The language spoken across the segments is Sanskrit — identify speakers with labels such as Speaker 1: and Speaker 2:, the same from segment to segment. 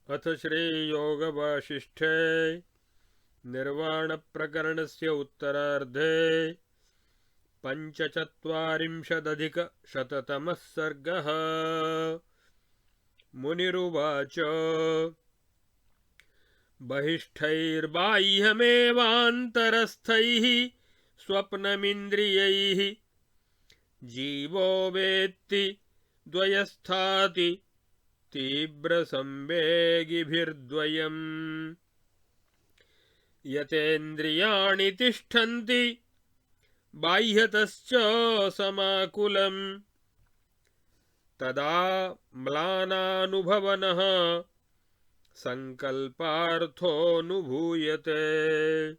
Speaker 1: अथ श्रीयोगवासिष्ठे निर्वाणप्रकरणस्य उत्तरार्धे पञ्चचत्वारिंशदधिकशततमः सर्गः। मुनिरुवाच बहिष्ठैर्बाह्यमेवान्तरस्थैः स्वप्नमिन्द्रियैः जीवो वेत्ति द्वयस्थाति तीव्रसंवेगिभिर्द्वयम्। यतेन्द्रियाणि तिष्ठन्ति बाह्यतश्च समाकुलम् तदा म्लानानुभवनः संकल्पार्थोऽनुभूयते।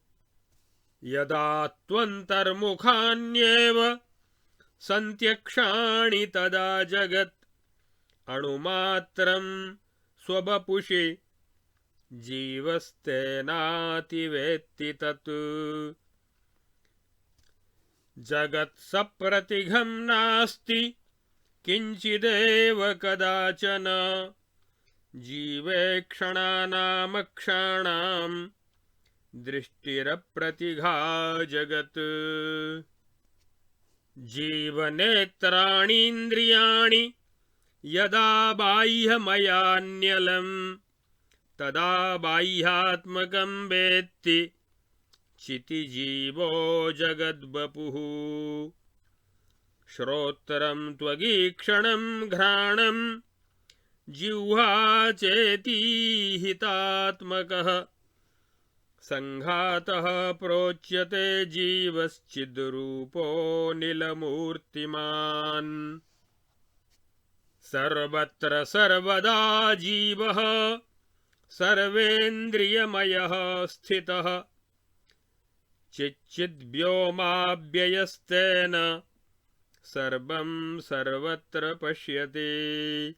Speaker 1: यदा त्वन्तर्मुखान्येव सन्त्यक्षाणि तदा जगत् अणुमात्रं स्ववपुषि जीवस्तेनातिवेत्ति तत्। जगत्सप्रतिघं नास्ति किञ्चिदेव कदाचन जीवेक्षणानामक्षाणां दृष्टिरप्रतिघा जगत्। जीवनेत्राणीन्द्रियाणि यदा बाह्यमयान्यलम् तदा बाह्यात्मकं वेत्ति चितिजीवो जगद्वपुः। श्रोत्रं त्वगीक्षणं घ्राणं जिह्वा चेतीहितात्मकः संघातः प्रोच्यते जीवश्चिद्रूपो नीलमूर्तिमान्। सर्वत्र सर्वदा जीवः सर्वेन्द्रियमयः स्थितः चिच्चिद्व्योमाव्ययस्तेन सर्वं सर्वत्र पश्यति।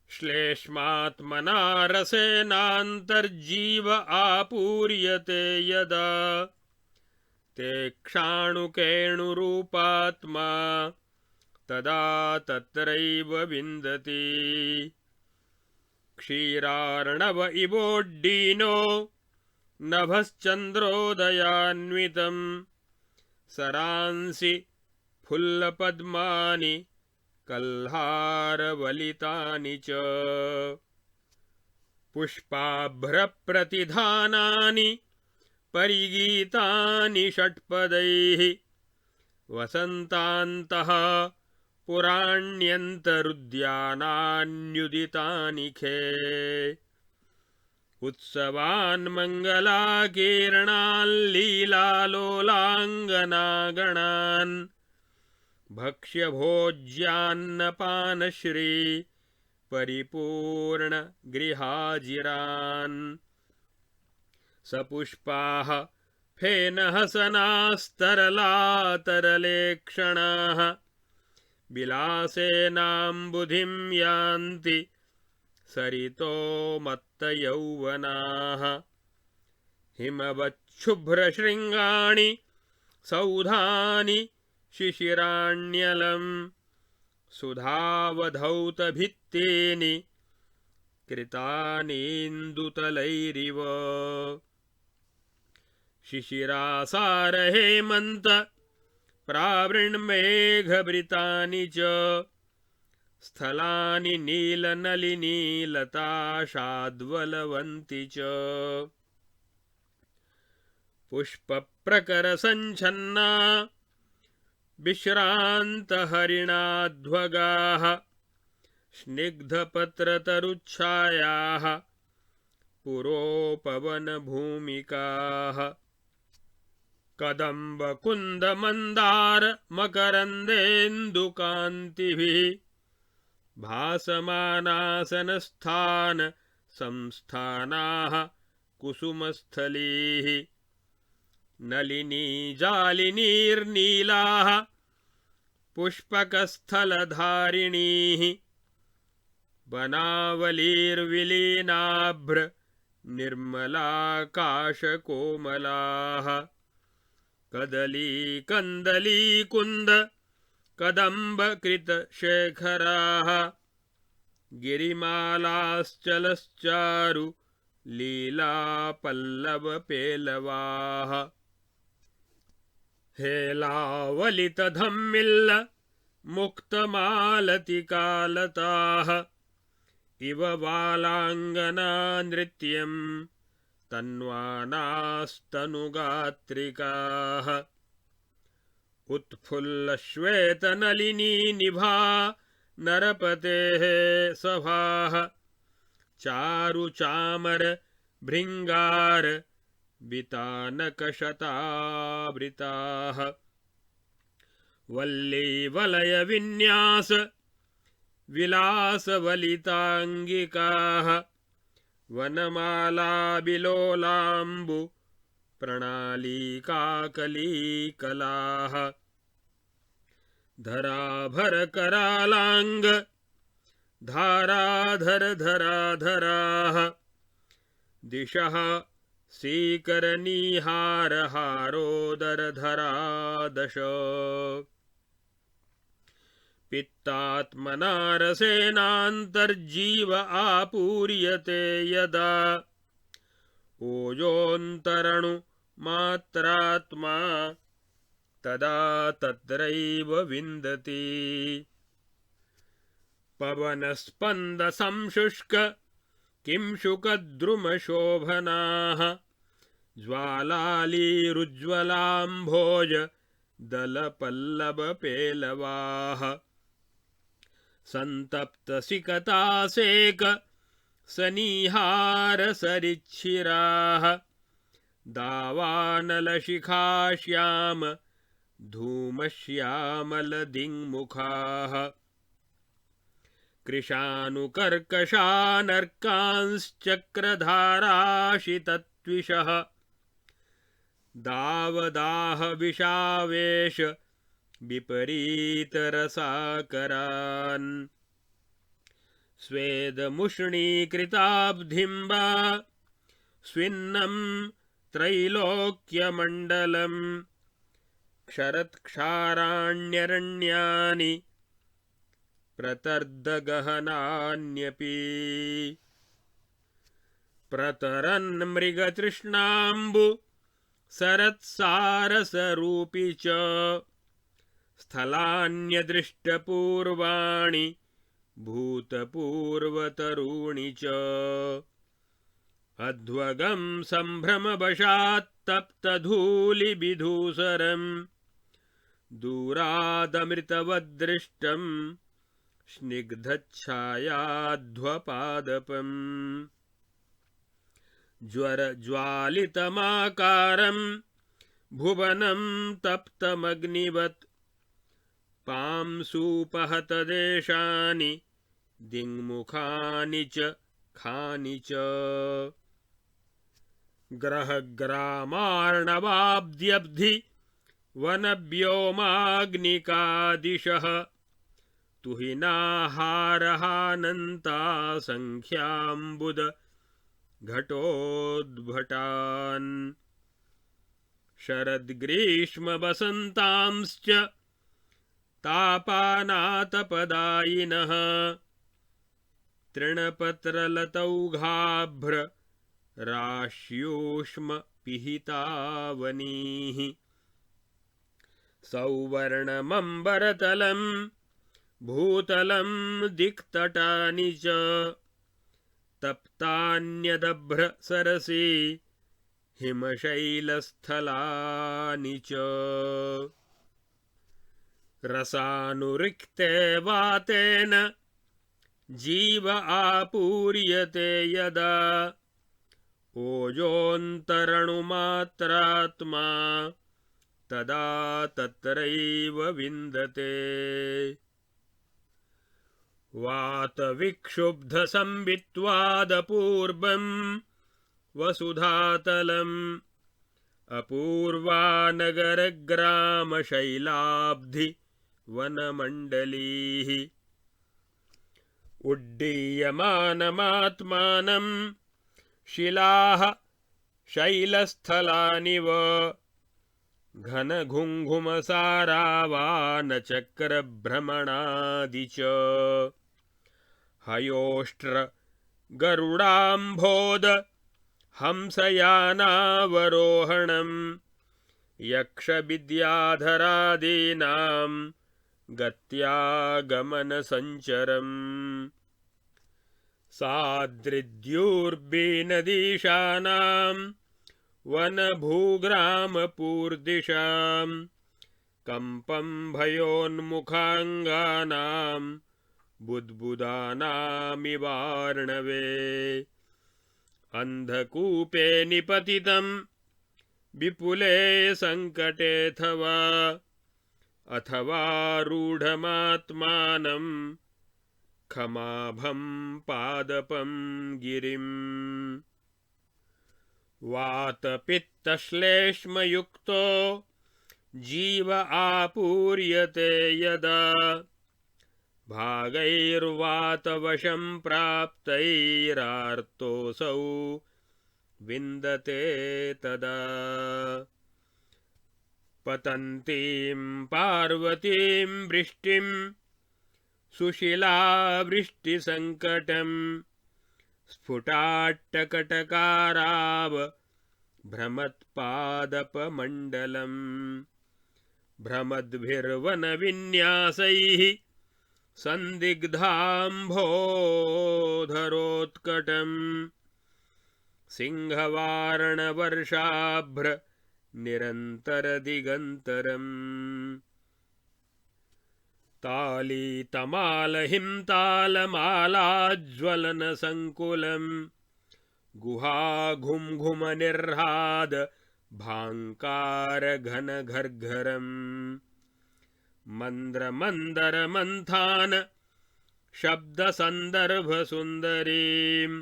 Speaker 1: श्लेष्मात्मना रसेनान्तर्जीव आपूर्यते यदा तेक्षाणुकेणुरूपात्मा तदा तत्रैव विन्दति। क्षीरार्णव इवोड्डीनो नभश्चन्द्रोदयान्वितं सरांसि फुल्लपद्मानि कल्हारवलितानि च। पुष्पाभ्रप्रतिधानानि परिगीतानि षट्पदैः वसन्तान्तः पुराण्यन्तरुद्यानान्युदितानि खे। उत्सवान् मङ्गलाकीर्णाल्लीलालोलाङ्गनागणान् भक्ष्यभोज्यान्नपानश्री परिपूर्णगृहाजिरान्। सपुष्पाः फेनहसनास्तरलातरलेक्षणाः विलासेनाम्बुधिं यान्ति सरितो मत्तयौवनाः। हिमवच्छुभ्रशृङ्गाणि सौधानि शिशिराण्यलं सुधावधौतभित्तीनि कृतानीन्दुतलैरिव। शिशिरासारहेमन्त प्रावृण्मेघभृतानि च स्थलानि नीलनलिनीलताशाद्वलवन्ति च। पुष्पप्रकरसञ्छन्ना विश्रान्तहरिणाध्वगाः स्निग्धपत्रतरुच्छायाः पुरोपवनभूमिकाः। कदम्बकुन्दमन्दारमकरन्देन्दुकान्तिभिः भासमानासनस्थान संस्थानाः कुसुमस्थलीः। नलिनी जालिनीर्नीलाः पुष्पकस्थलधारिणीः वनावलीर्विलीनाभ्र निर्मलाकाशकोमलाः। कदली कन्दलीकुन्द कदम्बकृतशेखराः गिरिमालाश्चलश्चारु लीलापल्लवपेलवाः हेलावलितधम्मिल्ल मुक्तमालतिकालताः इव बालाङ्गना नृत्यं तन्वानास्तनुगात्रिकाः उत्फुल्लश्वेतनलिनी निभा नरपतेः सभाः चारुचामर भृङ्गार वितानकशतावृताः वल्लीवलयविन्यास विलासवलिताङ्गिकाः वनमालाबिलोलाम्बु प्रणालीकाकलीकलाः धराभरकरालाङ्ग धाराधरधराधराः दिशः सीकरनीहारहारोदरधरादश पित्तात्मना रसेनान्तर्जीव आपूर्यते यदा ओजोऽन्तरणु मात्रात्मा तदा तत्रैव विन्दति पवनस्पन्दसंशुष्क किंशुकद्रुमशोभनाः ज्वालालीरुज्ज्वलाम्भोज दलपल्लवपेलवाः सन्तप्तसिकतासेक सनीहारसरिच्छिराः दावानलशिखाश्याम धूमश्यामलदिङ्मुखाः कृशानुकर्कशानर्कांश्चक्रधाराशितत्विषः दावदाहविषावेश विपरीतरसाकरान् स्वेदमुष्णीकृताब्धिम्बा स्विन्नं त्रैलोक्यमण्डलं क्षरत्क्षाराण्यरण्यानि प्रतर्दगहनान्यपि प्रतरन्मृगतृष्णाम्बु सरत्सारसरूपी च स्थलान्यदृष्टपूर्वाणि भूतपूर्वतरूणि च अध्वगं सम्भ्रमवशात्तप्तधूलिविधूसरं दूरादमृतवद्दृष्टं स्निग्धच्छायाध्वपादपम् ज्वरज्वालितमाकारं भुवनं तप्तमग्निवत् पांसूपहतदेशानि दिङ्मुखानि च खानि च ग्रहग्रामार्णवाब्ध्यब्धि वनव्योमाग्निकादिशः तुहिनाहारहानन्ता सङ्ख्याम्बुद घटोद्भटान् शरद्ग्रीष्मवसन्तांश्च तापानातपदायिनः तृणपत्रलतौघाभ्र राश्यूष्मपिहितावनीः सौवर्णमम्बरतलं भूतलं दिक्तटानि च तप्तान्यदभ्रसरसि हिमशैलस्थलानि च रसानुरिक्ते वातेन जीव आपूर्यते यदा ओजोऽन्तरणुमात्रात्मा तदा तत्रैव विन्दते वातविक्षुब्धसंवित्वादपूर्वं वसुधातलम् अपूर्वानगरग्रामशैलाब्धि वनमण्डलीः उड्डीयमानमात्मानं शिलाः शैलस्थलानिव घनघुङ्घुमसारावानचक्रभ्रमणादि च हयोष्ट्र गरुडाम्भोद हंसयानावरोहणम् यक्षविद्याधरादीनां गत्यागमनसञ्चरम् सादृद्युर्बिनदीशानां वनभूग्रामपूर्दिशां कम्पं भयोन्मुखाङ्गानां बुद्बुदानामिवार्णवे अन्धकूपे निपतितं विपुले सङ्कटेऽथवा अथवा रूढमात्मानं खमाभं पादपं गिरिम् वातपित्तश्लेष्मयुक्तो जीव आपूर्यते यदा भागैर्वातवशं प्राप्तैरार्तोऽसौ विन्दते तदा पतन्तीं पार्वतीं वृष्टिं सुशिलावृष्टिसङ्कटं स्फुटाट्टकटकाराव भ्रमत्पादपमण्डलम् भ्रमद्भिर्वनविन्यासैः सन्दिग्धाम्भोधरोत्कटम् सिंहवारणवर्षाभ्र निरन्तरदिगन्तरम् तालीतमालहिंतालमालाज्वलनसङ्कुलम् गुहाघुम्घुमनिर्हाद भाङ्कारघनघर्घरम् मन्द्रमन्दरमन्थान शब्दसन्दर्भसुन्दरीं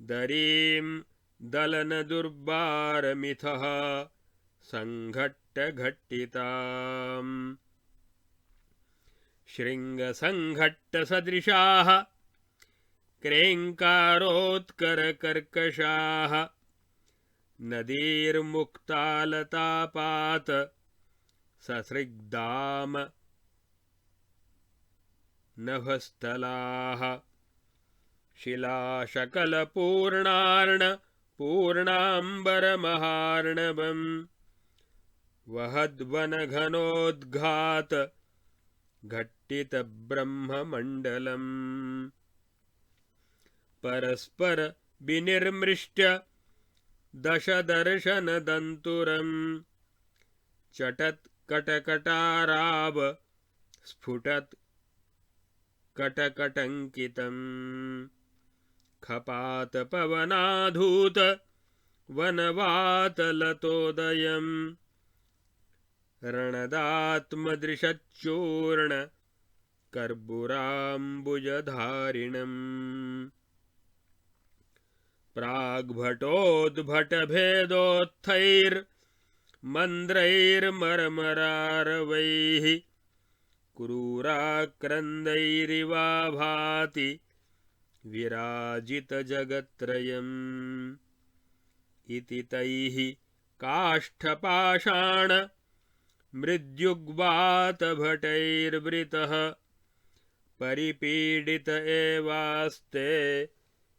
Speaker 1: दरीं दलनदुर्बारमिथः सङ्घट्टघट्टिताम् शृङ्गसङ्घट्टसदृशाः क्रेङ्कारोत्करकर्कशाः नदीर्मुक्तालतापात ससृग्दाम नभस्थलाः शिलाशकलपूर्णार्णपूर्णाम्बरमहार्णवम् वहद्वनघनोद्घात घट्टितब्रह्ममण्डलम् परस्पर विनिर्मृष्ट्य दशदर्शनदन्तुरम् चटत् कटकटाराव स्फुटत् कटकटङ्कितम् खपातपवनाधूत वनवातलतोदयम् रणदात्मदृशच्चूर्ण कर्बुराम्बुजधारिणम् प्राग्भटोद्भटभेदोत्थैर्मन्द्रैर्मरमरारवैः क्रूराक्रन्दैरिवा भाति विराजितजगत्त्रयम् इति तैः काष्ठपाषाण मृद्युग्वातभटैर्वृतः परिपीडित एवास्ते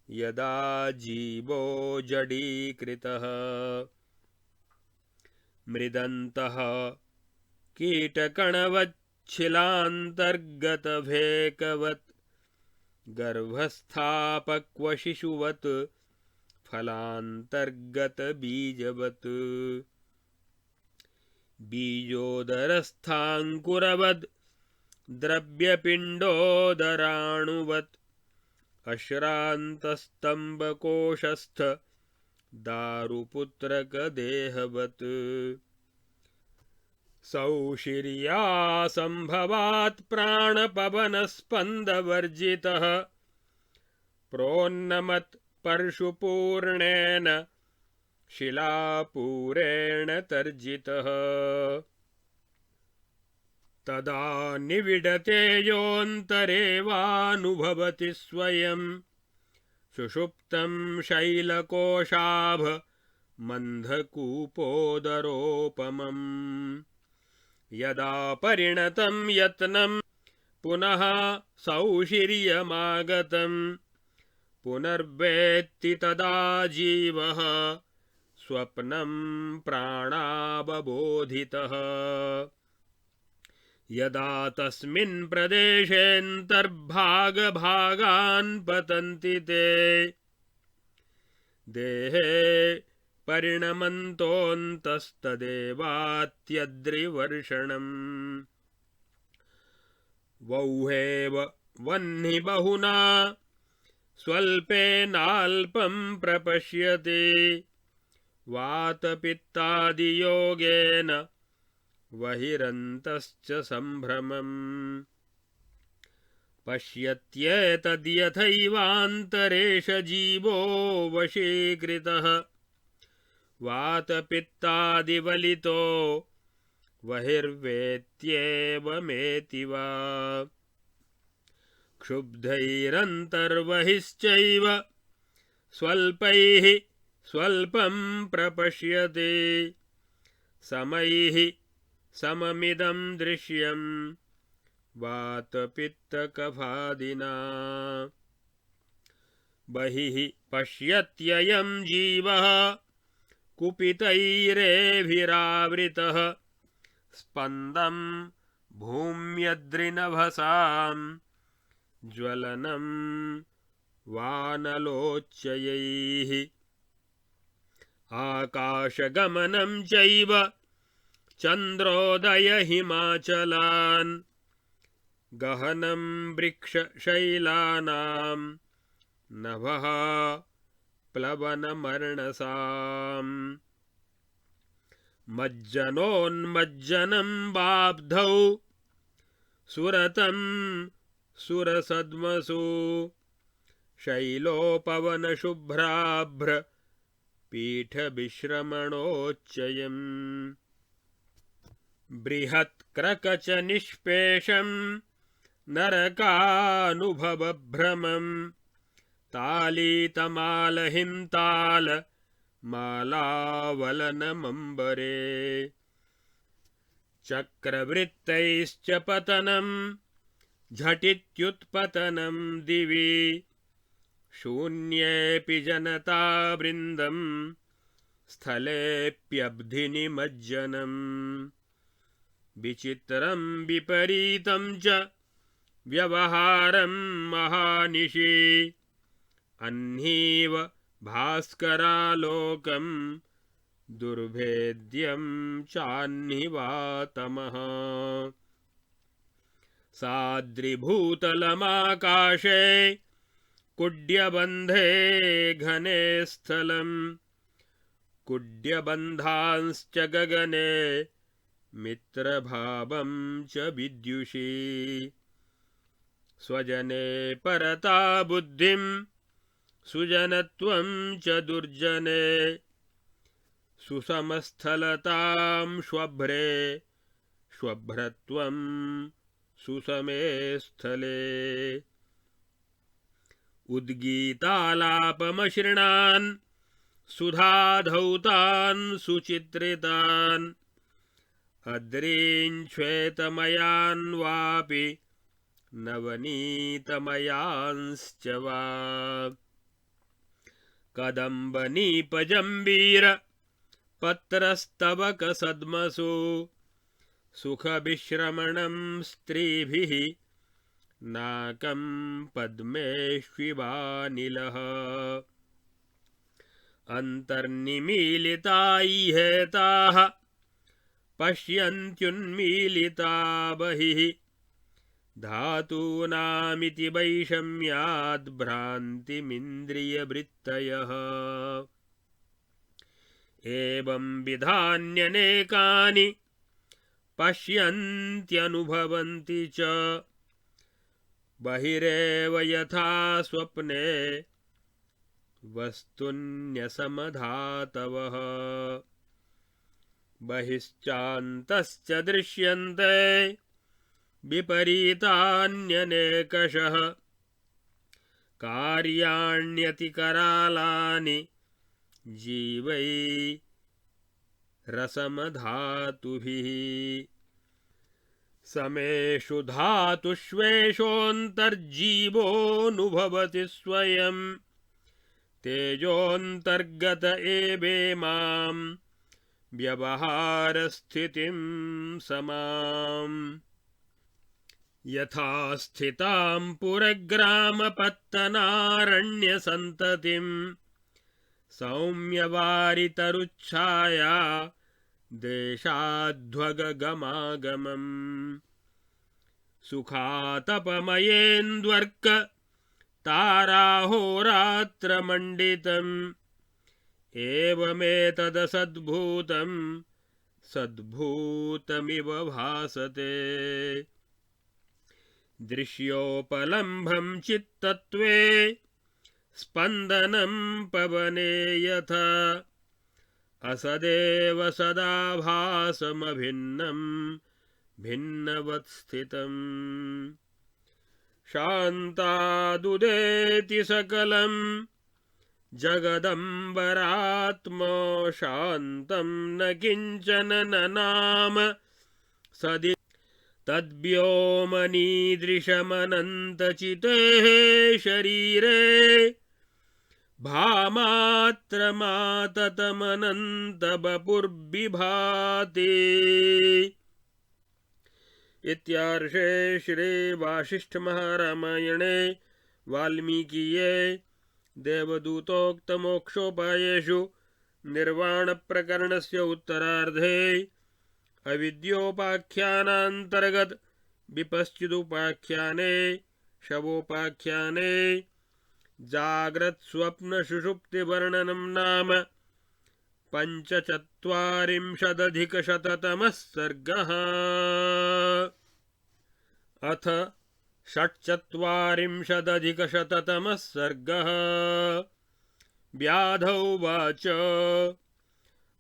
Speaker 1: यदा जीवो जडीकृतः मृदन्तः कीटकणवच्छिलान्तर्गतभेकवत् गर्भस्थापक्वशिशुवत् फलान्तर्गतबीजवत् बीजोदरस्थाङ्कुरवद् द्रव्यपिण्डोदराणुवत् अश्रान्तस्तम्भकोशस्थ दारुपुत्रकदेहवत् सौशिर्यासम्भवात् प्राणपवनस्पन्दवर्जितः प्रोन्नमत् परशुपूर्णेन शिलापूरेण तर्जितः तदा निविडते योऽन्तरेवानुभवति स्वयं सुषुप्तं शैलकोशाभ मन्धकूपोदरोपमम् यदा परिणतं यत्नं पुनः सौशिर्यमागतम् पुनर्वेत्ति तदा जीवः स्वप्नं प्राणावबोधितः यदा तस्मिन् प्रदेशेऽन्तर्भागभागान् पतन्ति ते देहे परिणमन्तोऽन्तस्तदेवात्यद्रिवर्षणम् वह्नेव वह्नि बहुना स्वल्पेनाल्पं प्रपश्यते वातपित्तादियोगेन वहिरन्तश्च सम्भ्रमम् पश्यत्येतद्यथैवान्तरेष जीवो वशीकृतः वातपित्तादिवलितो बहिर्वेत्येवमेति वा क्षुब्धैरन्तर्बहिश्चैव स्वल्पैः स्वल्पं प्रपश्यते समैः सममिदं दृश्यं वातपित्तकफादिना बहिः पश्यत्ययं जीवः कुपितैरेभिरावृतः स्पन्दं भूम्यद्रिनभसां ज्वलनं वानलोच्चयैः आकाशगमनं चैव चन्द्रोदयहिमाचलान् गहनं वृक्षशैलानां नभः प्लवनमर्णसाम् मज्जनोन्मज्जनं बाब्धौ सुरतं सुरसद्मसु शैलोपवनशुभ्राभ्र पीठविश्रमणोच्चयम् बृहत्क्रकचनिष्पेषं नरकानुभवभ्रमं तालितमालहिंताल मालावलनमम्बरे चक्रवृत्तैश्च पतनं झटित्युत्पतनं दिवि शून्येऽपि जनतावृन्दं स्थलेऽप्यब्धिनिमज्जनम् विचित्रं विपरीतं च व्यवहारं महानिशि अह्नीव भास्करालोकं दुर्भेद्यं चाह्निवातमः साद्रिभूतलमाकाशे कुड्यबन्धे घने स्थलं कुड्यबन्धांश्च गगने मित्रभावं च विद्युषी स्वजने परता बुद्धिं सुजनत्वं च दुर्जने सुसमस्थलतां श्वभ्रे श्वभ्रत्वं सुसमे स्थले उद्गीतालापमशृणान् सुधाधौतान् सुचित्रितान् अद्रीन् श्वेतमयान् वापि नवनीतमयांश्च वा कदम्बनीपजम्बीर पत्रस्तवकसद्मसु सुखविश्रमणं स्त्रीभिः नाकं पद्मेष्विवानिलः अन्तर्निमीलिता इहेताः पश्यन्त्युन्मीलिता बहिः धातूनामिति वैषम्याद्भ्रान्तिमिन्द्रियवृत्तयः एवं विधान्यनेकानि पश्यन्त्यनुभवन्ति च बहिरेव यथा स्वप्ने वस्तुन्यसमधातवः बहिश्चान्तश्च दृश्यन्ते विपरीतान्यनेकशः कार्याण्यतिकरालानि जीवै रसमधातुभिः समेषु धातुष्वेषोऽन्तर्जीवोऽनुभवति स्वयं तेजोऽन्तर्गत एवेमां व्यवहारस्थितिं समाम् यथा स्थितां पुरग्रामपत्तनारण्यसन्ततिं सौम्यवारितरुच्छाया देशाध्वगगमागमम् सुखातपमयेन्द्वर्क ताराहोरात्रमण्डितम् एवमेतदसद्भूतं सद्भूतमिव भासते दृश्योपलम्भं चित्तत्वे स्पन्दनं पवने यथा असदेव सदाभासमभिन्नं भिन्नवत्स्थितम् शान्तादुदेति सकलं जगदम्बरात्मा शान्तं न किञ्चन न नाम सदि तद्व्योमनीदृशमनन्तचितेः शरीरे भामात्रमाततमनन्तबपुर्बिभाति। इत्यार्षे श्री वासिष्ठ महारामायणे वाल्मीकीये देवदूतोक्तमोक्षोपायेषु निर्वाणप्रकरणस्य उत्तरार्धे अविद्योपाख्यानान्तर्गत विपश्चिदुपाख्याने शवोपाख्याने जाग्रत् स्वप्न सुषुप्ति वर्णनं नाम पंचचत्वारिंशदधिकशततमः सर्गः। अथ षट्चत्वारिंशदधिकशततमः सर्गः। व्याधौवाच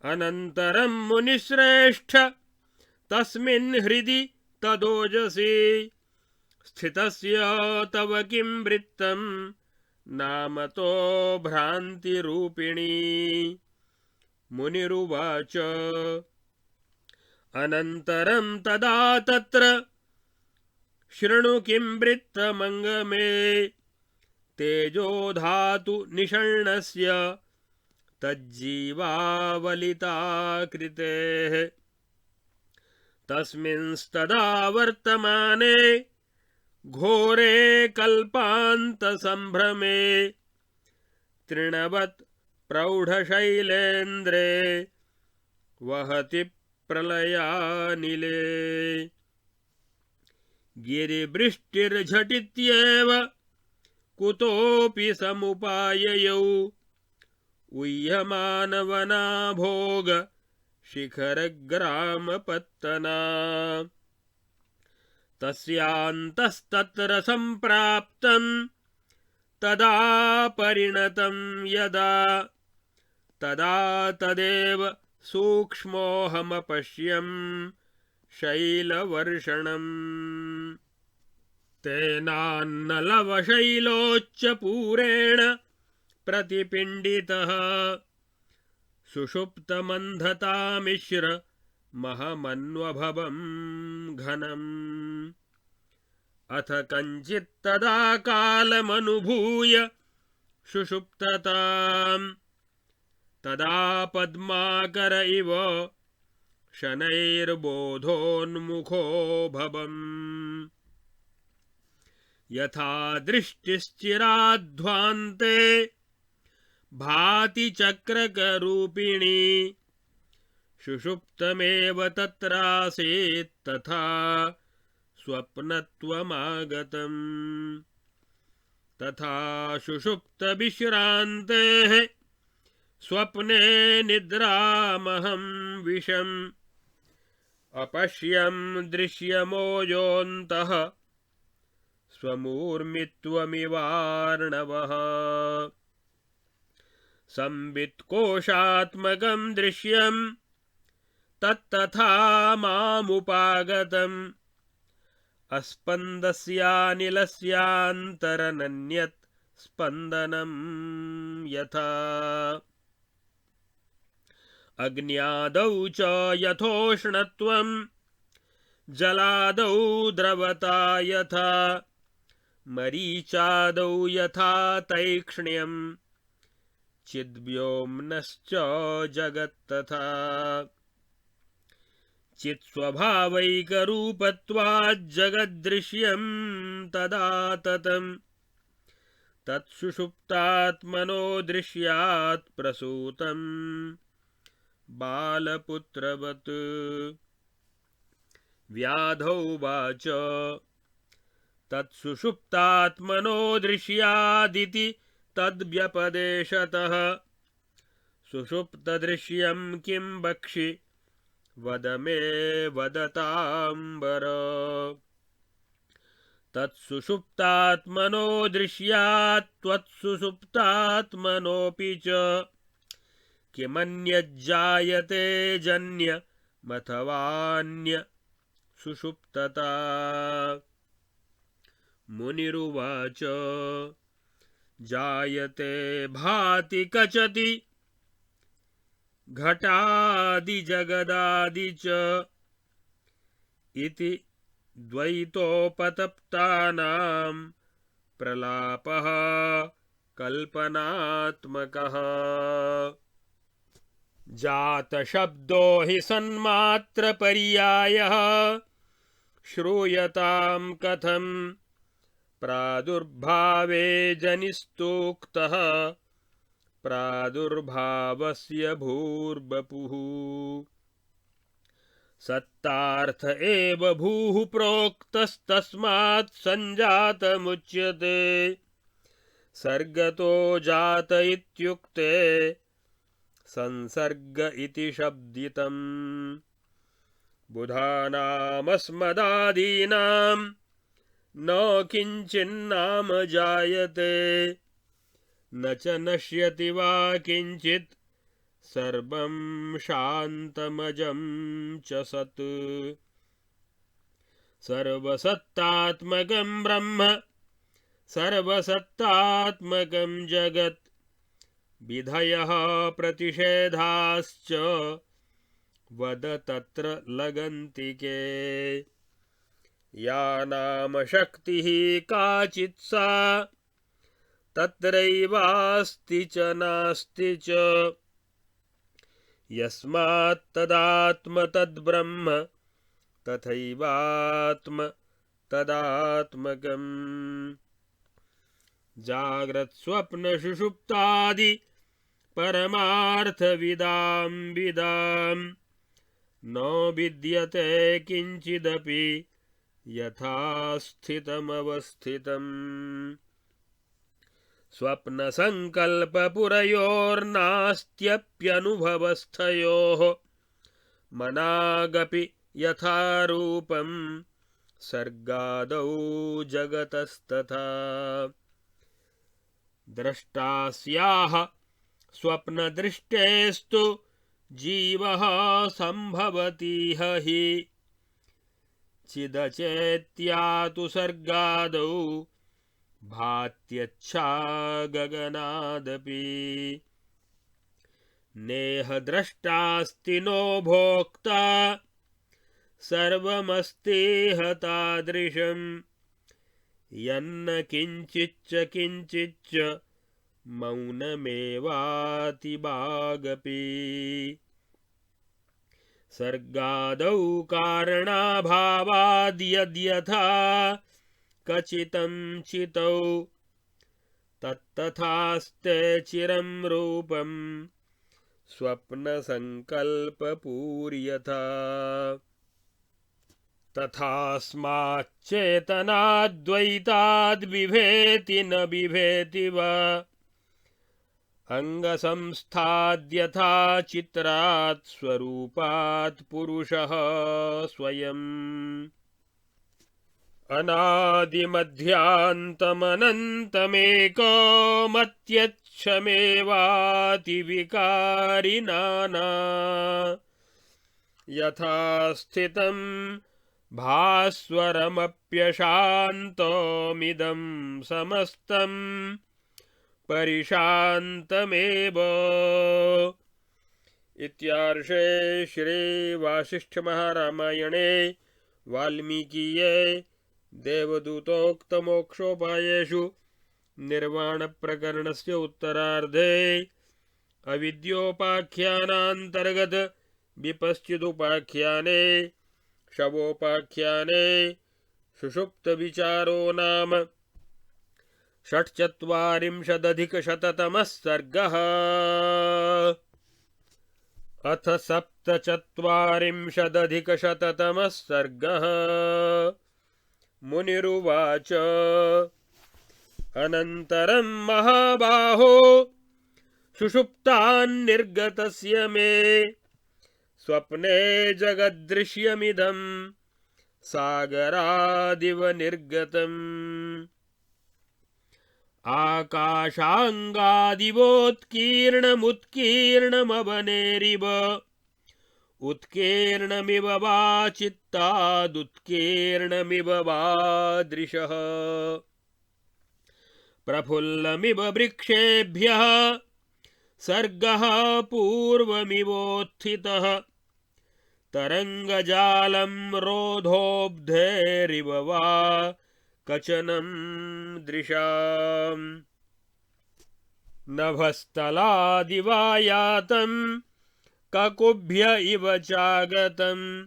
Speaker 1: अनन्तरं मुनिश्रेष्ठ तस्मिन् हृदि तदोजसि स्थितस्य तव किं वृत्तं नामतो भ्रान्तिरूपिणी। मुनिरुवाच अनन्तरं तदा तत्र शृणु किं वृत्तमङ्गमे तेजोधातु निषण्णस्य तज्जीवावलिताकृतेः तस्मिंस्तदा वर्तमाने घोरे कल्पान्तसम्भ्रमे तृणवत् प्रौढशैलेन्द्रे वहति प्रलयानिले। गिरिवृष्टिर्झटित्येव कुतोऽपि समुपाययौ उह्यमानवनाभोग शिखरग्रामपत्तना। तस्यान्तस्तत्र सम्प्राप्तं तदा परिणतं यदा तदा तदेव सूक्ष्मोऽहमपश्यं शैलवर्षणम्। तेनान्नलवशैलोच्चपूरेण प्रतिपिण्डितः सुषुप्तमन्धतामिश्र महमन्वभवं घनम्। अथ कञ्चित्तदा कालमनुभूय सुषुप्तताम् तदा पद्माकर इव शनैर्बोधोन्मुखो भवम्। यथा दृष्टिश्चिराध्वान्ते भाति चक्रकरूपिणी सुषुप्तमेव तत्रासीत् तथा स्वप्नत्वमागतम्। तथा सुषुप्तविश्रान्तेः स्वप्ने निद्रामहं विषम् अपश्यं दृश्यमोजोऽन्तः स्वमूर्मित्वमिवार्णवः। संवित्कोशात्मकं दृश्यं तत्तथा मामुपागतम् अस्पन्दस्यानिलस्यान्तरनन्यत् स्पन्दनं यथा। अग्न्यादौ च यथोष्णत्वं जलादौ द्रवता यथा मरीचादौ यथा तैक्ष्ण्यम् चिद्व्योम्नश्च जगत्तथा चित्स्वभावैकरूपत्वाज्जगद्दृश्यम् तदा ततम् तत्सुषुप्तात्मनो दृश्यात् प्रसूतम् बालपुत्रवत्। व्याधौवाच तत्सुषुप्तात्मनो दृश्यादिति तद्व्यपदेशतः सुषुप्तदृश्यं किं वक्षि वद मे वदताम्बर। तत्सुषुप्तात्मनो दृश्यात् त्वत्सुषुप्तात्मनोऽपि च किमन्यज्जायते जन्यमथवान्य सुषुप्तता। मुनिरुवाच जायते भाति कचति घटादिजगदादि च इति द्वैतोपतप्तानां प्रलापः कल्पनात्मकः। जातशब्दो हि सन्मात्रपर्यायः श्रूयतां कथं प्रादुर्भावे जनिस्तूक्तः प्रादुर्भावस्य भूर्बपुः। सत्तार्थ एव भूः प्रोक्तस्तस्मात् सञ्जातमुच्यते सर्गतो जात इत्युक्ते संसर्ग इति शब्दितम्। बुधानामस्मदादीनां न किञ्चिन्नाम जायते न च नश्यति वा किञ्चित् सर्वं शान्तमजं च सत्। सर्वसत्तात्मकं ब्रह्म सर्वसत्तात्मकं जगत् विधयः प्रतिषेधाश्च वद तत्र लगन्ति के। या नाम शक्तिः काचित् सा तत्रैवास्ति च नास्ति च यस्मात् तदात्म तद्ब्रह्म तथैवात्म तदात्मकम्। जाग्रत्स्वप्न सुषुप्तादि परमार्थविदां विदां न विद्यते किञ्चिदपि यथा स्थितमवस्थितम्। स्वप्नसङ्कल्पपुरयोर्नास्त्यप्यनुभवस्थयोः मनागपि यथा रूपं सर्गादौ जगतस्तथा। द्रष्टास्याः स्वप्नदृष्टेस्तु जीवः सम्भवतीह हि चिदचेत्यातु सर्गादौ भात्यच्छा गगनादपि। नेह द्रष्टास्ति नो भोक्ता सर्वमस्तेह तादृशम् यन्न किञ्चिच्च किञ्चिच्च मौनमेवातिबागपि। सर्गादौ कारणाभावाद्यद्यथा कचितं चितौ तत्तथास्ते चिरं रूपं स्वप्नसङ्कल्पपूर्यथा। तथास्माच्चेतनाद्वैताद्बिभेति न बिभेति वा अङ्गसंस्थाद्यथा चित्रात् स्वरूपात् पुरुषः स्वयम्। अनादिमध्यान्तमनन्तमेकमत्यच्छमेवातिविकारी नाना यथा स्थितं भास्वरमप्यशान्तमिदं समस्तं परिशान्तमेव। इत्यार्षे श्री वासिष्ठ महारामायणे वाल्मीकीये देवदूतोक्तमोक्षोपायेषु निर्वाणप्रकरणस्य उत्तरार्धे अविद्योपाख्यानान्तर्गत विपश्चिदुपाख्याने शवोपाख्याने सुषुप्तविचारो नाम षट्चत्वारिंशदधिकशततमः सर्गः। अथ सप्तचत्वारिंशदधिकशततमः सर्गः। मुनिरुवाच अनन्तरं महाबाहो सुषुप्तान्निर्गतस्य मे स्वप्ने जगदृश्यमिदं सागरादिव निर्गतम्। आकाशाङ्गादिवोत्कीर्णमुत्कीर्णमवनेरिव उत्कीर्णमिव वा चित्तादुत्कीर्णमिव वा दृशः। प्रफुल्लमिव वृक्षेभ्यः सर्गः पूर्वमिवोत्थितः तरङ्गजालं रोधोऽब्धेरिव वा कचनं दृशाम्। नभस्थलादिवायातं ककुभ्य इव चागतं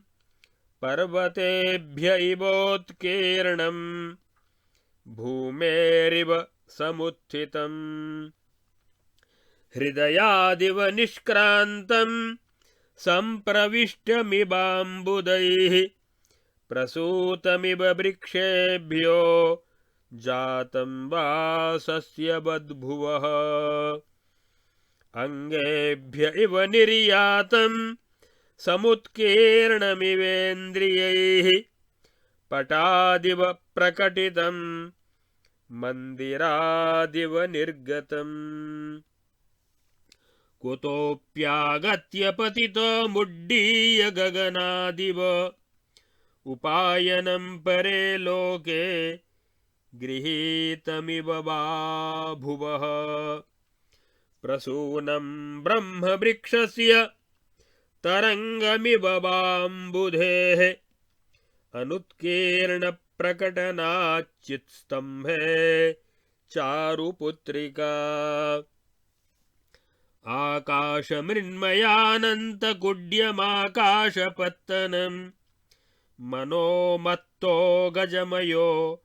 Speaker 1: पर्वतेभ्य इवोत्कीर्णं भूमेरिव समुत्थितम्। हृदयादिव निष्क्रान्तं सम्प्रविष्टमिवाम्बुदैः प्रसूतमिव वृक्षेभ्यो जातं वा सस्यवद्भुवः। अङ्गेभ्य इव निर्यातं समुत्कीर्णमिवेन्द्रियैः पटादिव प्रकटितं मन्दिरादिव निर्गतम्। कुतोऽप्यागत्य पतितमुड्डीय गगनादिव उपायनं परे लोके गृहीतमिव वा भुवः। प्रसूनं ब्रह्मवृक्षस्य तरङ्गमिव वाम्बुधेः अनुत्कीर्णप्रकटनाच्चित्स्तम्भे चारुपुत्रिका। आकाशमृण्मयानन्तकुड्यमाकाशपत्तनं मनोमत्तो गजमयो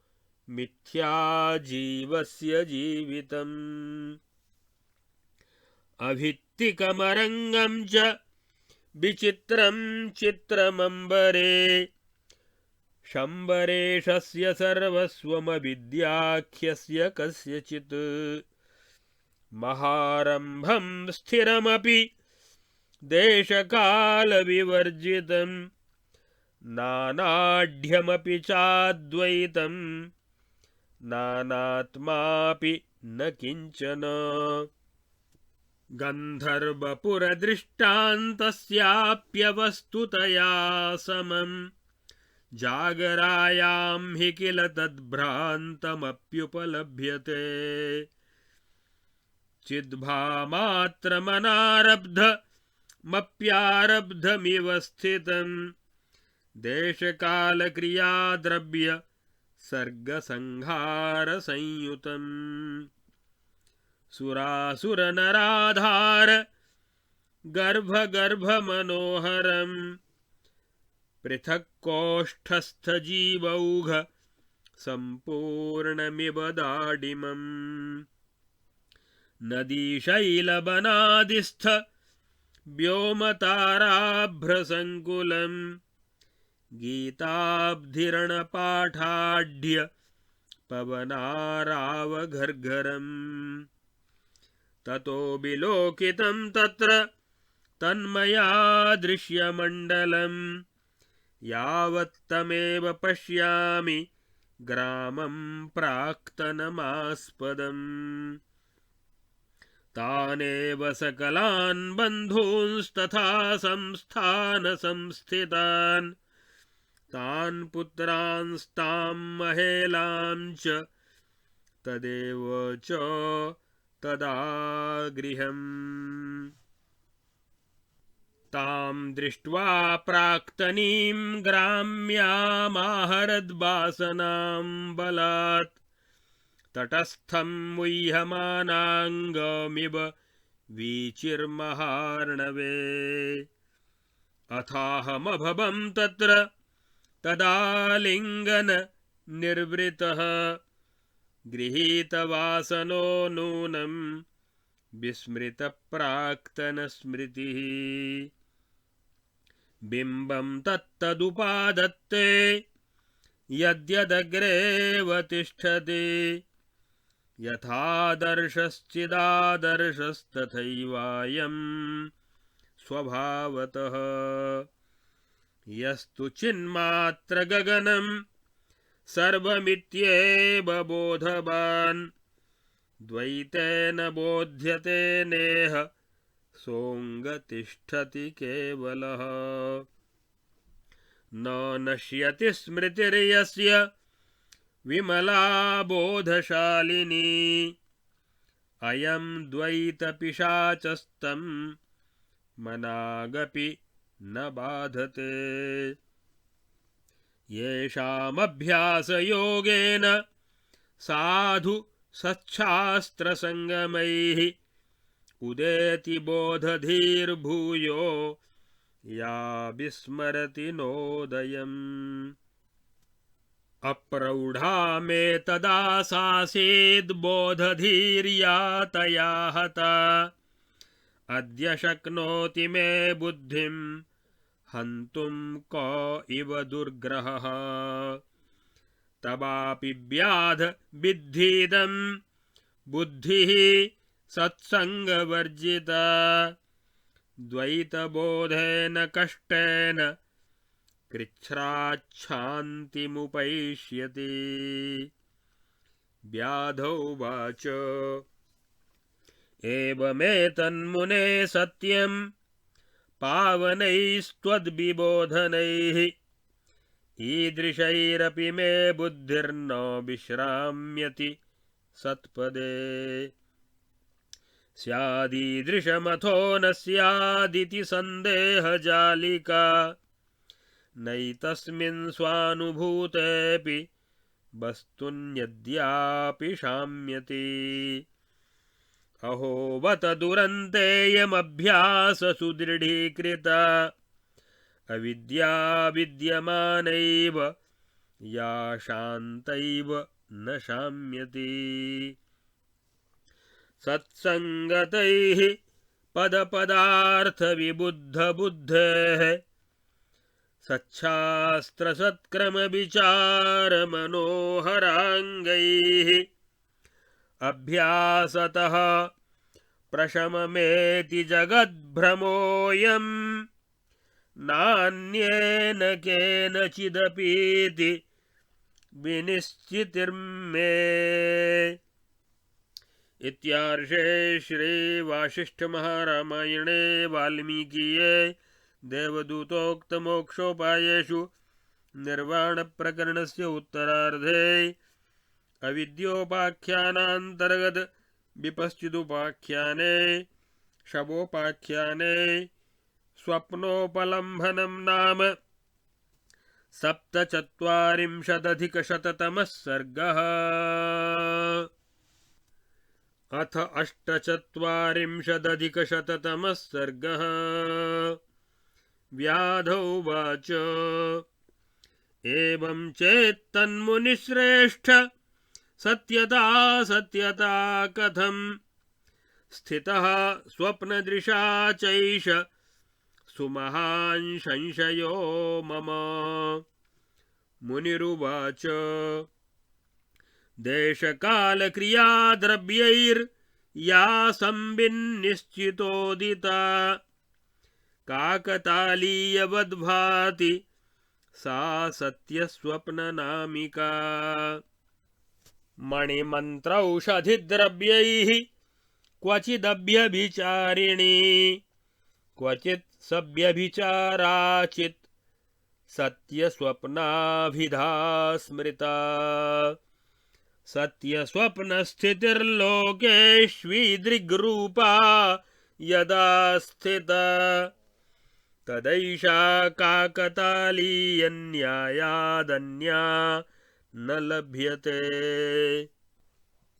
Speaker 1: मिथ्या जीवस्य जीवितम्। अभित्तिकमरङ्गं च विचित्रं चित्रमम्बरे शम्बरेशस्य सर्वस्वमविद्याख्यस्य कस्यचित्। महारम्भं स्थिरमपि देशकालविवर्जितं नानाढ्यमपि चाद्वैतं नानात्मापि न किञ्चन। गन्धर्वपुरदृष्टान्तस्याप्यवस्तुतया समं जागरायां हि किल तद्भ्रान्तमप्युपलभ्यते। चिद्भामात्रमनारब्धमप्यारब्धमिव स्थितं देशकालक्रियाद्रव्य सर्गसंहारसंयुतम्। सुरासुरनराधार गर्भगर्भमनोहरं पृथक्कोष्ठस्थजीवौघ सम्पूर्णमिव दाडिमम्। नदीशैलवनादिस्थ व्योमताराभ्रसङ्कुलं गीताब्धिरणपाठाढ्य पवनारावघर्घरम्। ततो विलोकितं तत्र तन्मया दृश्यमण्डलं यावत्तमेव पश्यामि ग्रामं प्राक्तनमास्पदम्। तानेव सकलान् बन्धूंस्तथा संस्थानसंस्थितान् तान् पुत्रांस्तां महेलां च तदेव च तदा गृहम्। तां दृष्ट्वा प्राक्तनीं ग्राम्यामाहरद्वासनां बलात् तटस्थं मुह्यमानाङ्गमिव वीचिर्महार्णवे अथाहमभवं तत्र तदालिङ्गन निर्वृतः गृहीतवासनो नूनं विस्मृतप्राक्तनस्मृतिः बिम्बं तत्तदुपादत्ते यद्यदग्रेव तिष्ठति यथादर्शश्चिदादर्शस्तथैवायं स्वभावतः यस्तु चिन्मात्रगगनं सर्वमित्येव बोधवान् द्वैतेन बोध्यते नेह सोऽङ्गतिष्ठति केवलः न नश्यति स्मृतिर्यस्य विमला बोधशालिनी अयं द्वैतपिशाचस्तं मनागपि न बाधते येषामभ्यासयोगेन साधु सच्छास्त्रसंगमैः उदेति बोधधीर्भूयो या विस्मरति नोदयम् अप्रौढा मे तदा सासीद्बोधधीर्या तया हता अद्य शक्नोति मे बुद्धिं हन्तुं क इव दुर्ग्रहः तवापि व्याध विद्धीदं बुद्धिः सत्संगवर्जिता द्वैतबोधेन कष्टेन कृच्छ्राच्छान्तिमुपैष्यति व्याधोवाच एवमेतन्मुने सत्यं पावनैस्त्वद्विबोधनैः ईदृशैरपि मे बुद्धिर्न विश्राम्यति सत्पदे स्यादीदृशमथो न स्यादिति सन्देहजालिका नैतस्मिन् स्वानुभूतेऽपि वस्तुन्यद्यापि शाम्यति अहो बत दुरन्तेयमभ्याससुदृढीकृता अविद्या विद्यमानैव या शान्तैव न शाम्यति सत्संगतैः पदपदार्थविबुद्धबुद्धेः सच्छास्त्रसत्क्रमविचारमनोहराङ्गैः अभ्यासतः प्रशममेति जगद्भ्रमोऽयं नान्येन केनचिदपीति विनिश्चितिर्मे। इत्यार्षे श्री वासिष्ठमहारामायणे वाल्मीकीये देवदूतोक्तमोक्षोपायेषु निर्वाणप्रकरणस्य उत्तरार्धे अविद्योपाख्यानान्तर्गत विपश्चिदुपाख्याने शवोपाख्याने स्वप्नोपलम्भनं नाम 47अधिकशततमः सर्गः। अथ 48अधिकशततमः सर्गः। व्याधोवाच एवं चेत्तन्मुनिश्रेष्ठ सत्यता सत्यता कथं स्थितः स्वप्नदृशा चैष सुमहान् संशयो मम। मुनिरुवाच देशकालक्रियाद्रव्यैर्या संविन्निश्चितोदिता काकतालीयवद्भाति सा सत्यस्वप्ननामिका। मणिमन्त्रौषधिद्रव्यैः क्वचिदभ्यभिचारिणी क्वचित् सव्यभिचाराचित् सत्यस्वप्नाभिधा स्मृता। सत्यस्वप्नस्थितिर्लोकेष्वीदृग्रूपा यदा स्थिता तदैषा काकतालीयन्यायादन्या न लभ्यते।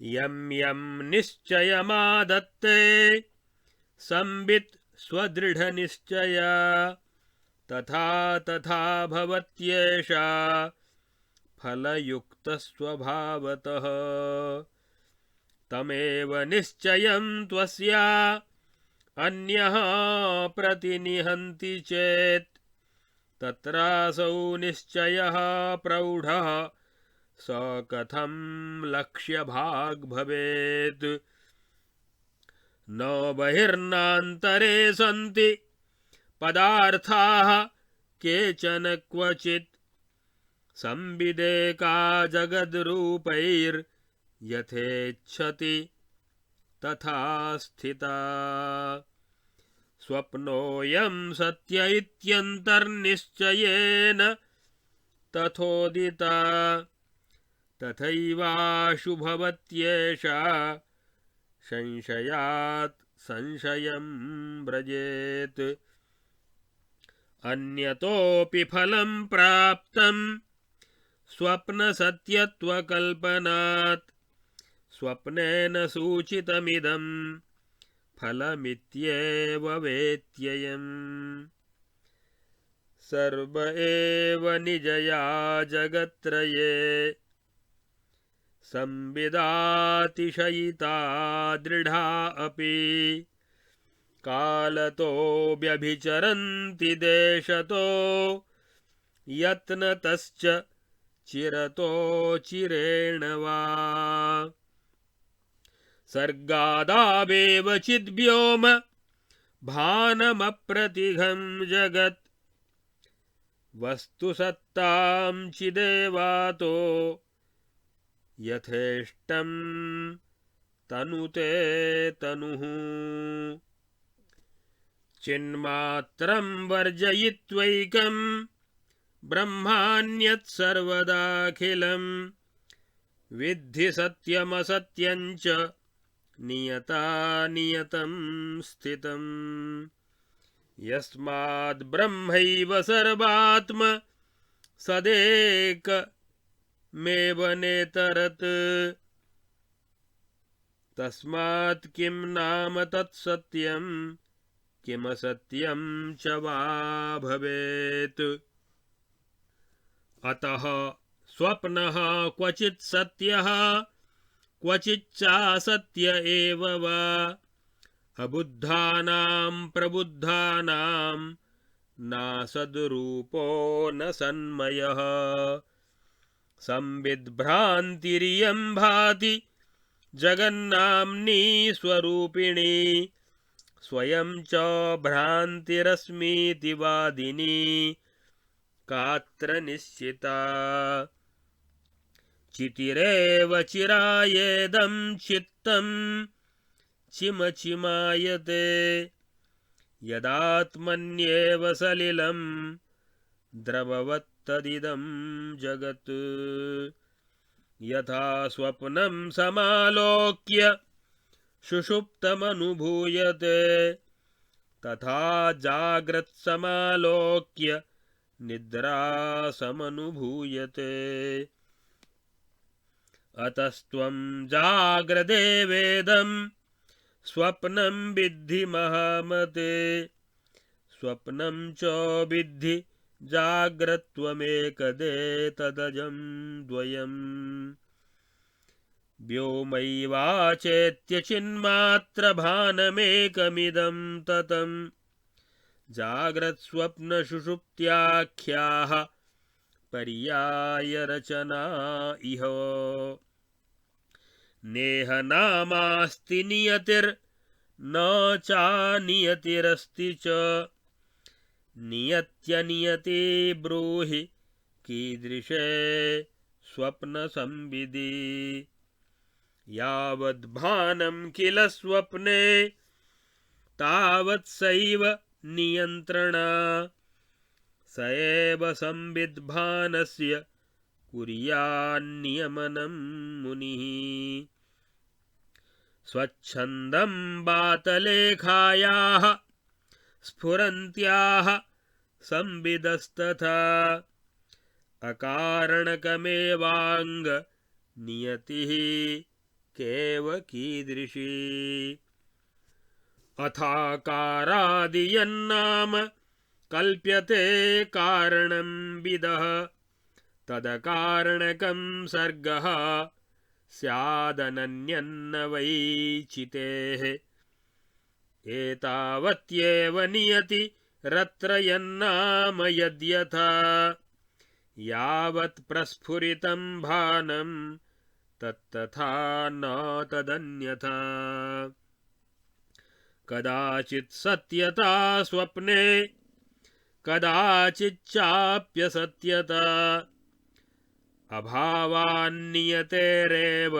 Speaker 1: यं यं निश्चयमादत्ते संवित् स्वदृढनिश्चया तथा तथा भवत्येषा फलयुक्तस्वभावतः। तमेव निश्चयं त्वस्या अन्यः प्रतिनिहन्ति चेत् तत्रासौ निश्चयः प्रौढः स कथं लक्ष्यभाग् भवेत्। न बहिर्नान्तरे सन्ति पदार्थाः केचन क्वचित् संविदेका जगद्रूपैर्यथेच्छति तथा स्थिता। स्वप्नोऽयं सत्य इत्यन्तर्निश्चयेन तथोदिता तथैवाशु भवत्येषा संशयात् संशयं व्रजेत्। अन्यतोऽपि फलं प्राप्तं स्वप्नसत्यत्वकल्पनात् स्वप्नेन सूचितमिदं फलमित्येव वेत्ययम्। सर्व एव निजया जगत्त्रये संविदातिशयिता दृढा अपि कालतो व्यभिचरन्ति देशतो यत्नतश्च चिरतो चिरेण वा। सर्गादावेव चिद्व्योम भानमप्रतिघं जगत् वस्तुसत्तां चिदेवातो यथेष्टं तनुते तनुः। चिन्मात्रं वर्जयित्वैकं ब्रह्मान्यत् सर्वदाखिलं विद्धि सत्यमसत्यं च नियता नियतं स्थितं। यस्माद् ब्रह्मैव सर्वात्म सदेकमेव नेतरत् तस्मात् किं नाम तत्सत्यं किमसत्यं च वा भवेत्। अतः स्वप्नः क्वचित् सत्यः क्वचिच्चासत्य एव वा। अबुद्धानां प्रबुद्धानां नासद्रूपो न सन्मयः। संविद्भ्रान्तिरियं भाति जगन्नाम्नी स्वरूपिणी स्वयं च भ्रान्तिरस्मीति वादिनी कात्र निश्चिता। चितिरेव चिरायेदं चित्तं चिमचिमायते यदात्मन्येव सलिलं द्रववत्तदिदं जगत्। यथा स्वप्नं समालोक्य सुषुप्तमनुभूयते तथा जाग्रत्समालोक्य निद्रासमनुभूयते। अतस्त्वं जाग्रदेवेदं स्वप्नं विद्धि महामते स्वप्नं च विद्धि जाग्रत्वमेकदेतदजं द्वयम्। व्योमैवाचेत्य चिन्मात्रभानमेकमिदं ततं जाग्रत्स्वप्नसुषुप्त्याख्याः पर्यायरचना इह। नेह नामास्ति नियतिर्न चानियतिरस्ति च नियत्यनियति ब्रूहि कीदृशे स्वप्नसंविदि। यावद्भानं किल स्वप्ने तावत्सैव नियन्त्रणा स एव संविद्भानस्य कुर्यान्नियमनं मुनिः। स्वच्छन्दं बातलेखायाः स्फुरन्त्याः संविदस्तथा अकारणकमेवांग नियतिः केव कीदृशी अथाकारादियन्नाम कल्प्यते कारणं विदः तदकारणकं सर्गः स्यादनन्यन्न वैचितेः एतावत्येव नियति रत्र यन्नाम यद्यथा यावत् प्रस्फुरितं भानं तत्तथा न तदन्यथा कदाचित् सत्यता स्वप्ने कदाचिच्चाप्यसत्यता अभावान्नियतेरेव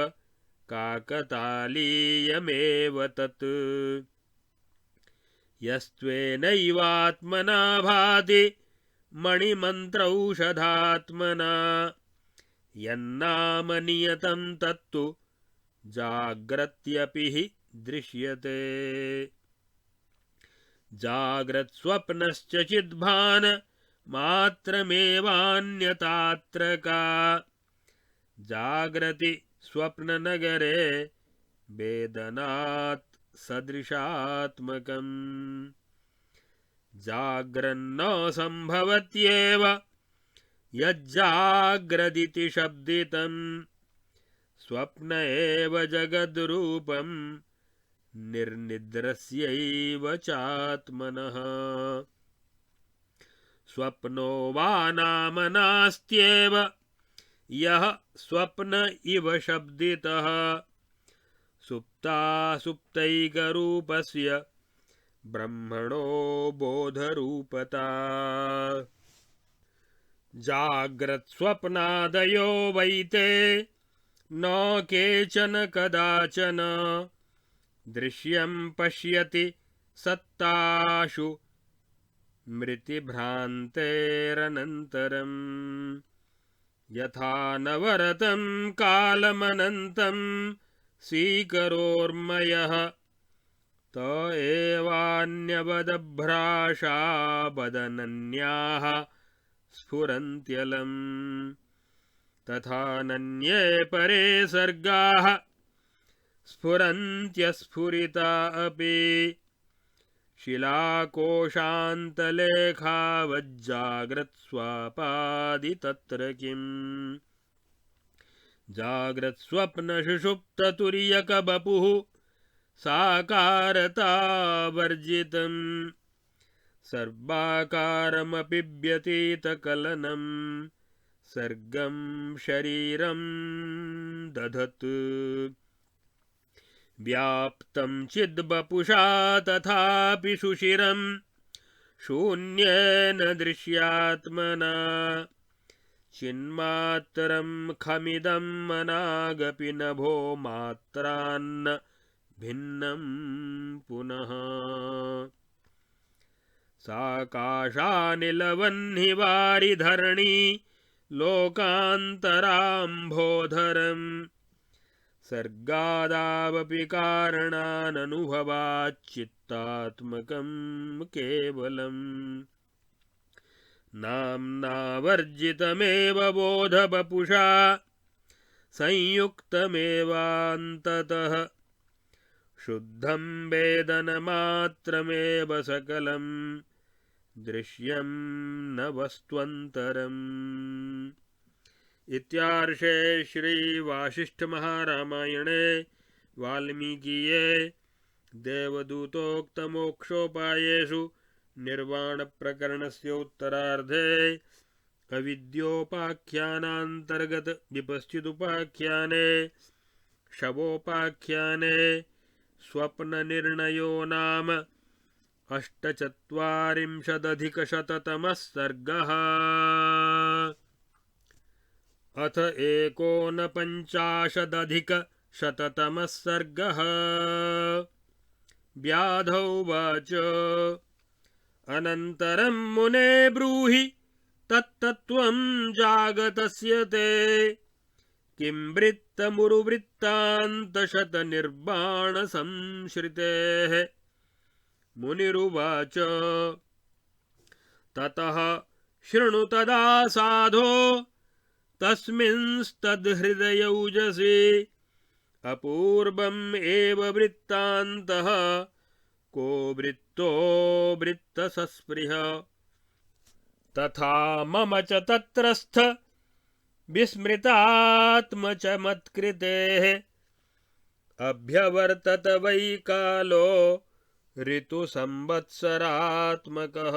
Speaker 1: काकतालीयमेव तत् यस्त्वेनैवात्मना भाति मणिमन्त्रौषधात्मना यन्नाम नियतं तत्तु जाग्रत्यपि हि दृश्यते जाग्रत्स्वप्नश्च चिद्भान मात्रमेवान्यतात्र का जाग्रति स्वप्ननगरे वेदनात् सदृशात्मकम् जाग्रन्न सम्भवत्येव यज्जाग्रदिति शब्दितं स्वप्न एव जगद्रूपं निर्निद्रस्यैव चात्मनः स्वप्नो वा नाम नास्त्येव यः स्वप्न इव शब्दितः सुप्तासुप्तैकरूपस्य ब्रह्मणो बोधरूपता जाग्रत्स्वप्नादयो वैते न केचन कदाचन दृश्यं पश्यति सत्ताशु मृतिभ्रान्तेरनन्तरम् यथा नवरतं कालमनन्तं स्वीकरोर्मयः त एवान्यवदभ्राशा बदनन्याः स्फुरन्त्यलम् तथानन्ये परे सर्गाः स्फुरन्त्यस्फुरिता अपि शिलाकोशान्तलेखावज्जाग्रत्स्वापादि तत्र किम् जाग्रत्स्वप्नसुषुप्ततुर्यकबपुः साकारतावर्जितम् सर्वाकारमपि व्यतीतकलनं सर्गं शरीरं दधत् व्याप्तं चिद्वपुषा तथापि सुशिरं शून्येन दृश्यात्मना चिन्मात्रं खमिदं मनागपि नभो मात्रान्न भिन्नं पुनः साकाशानिलवह्नि वारिधरणी लोकान्तराम्भोधरम् सर्गादावपि कारणाननुभवाच्चित्तात्मकं केवलम् नाम्नावर्जितमेव बोधवपुषा संयुक्तमेवान्ततः शुद्धं वेदनमात्रमेव सकलं दृश्यं न वस्त्वन्तरम्। इत्यार्षे श्री वासिष्ठ महारामायणे वाल्मीकीये देवदूतोक्त मोक्षोपायेषु निर्वाण प्रकरणस्य उत्तरार्धे अविद्योपाख्यानान्तर्गत विपश्चिदुपाख्याने शवोपाख्याने स्वप्न निर्णयो नाम 48अधिकशततमः सर्गः। अथ 49अधिकशततमः सर्गः। व्याधौवाच अनन्तरं मुने ब्रूहि तत्तत्त्वं जागतस्य ते किं वृत्तमुरुवृत्तान्तशतनिर्बाणसंश्रितेः। मुनिरुवाच ततः शृणु तदा साधो तस्मिंस्तद्हृदयौजसि अपूर्वम् एव वृत्तान्तः को वृत्तो वृत्तसस्पृह तथा मम च तत्रस्थ विस्मृतात्म च मत्कृतेः अभ्यवर्तत वै कालो ऋतुसंवत्सरात्मकः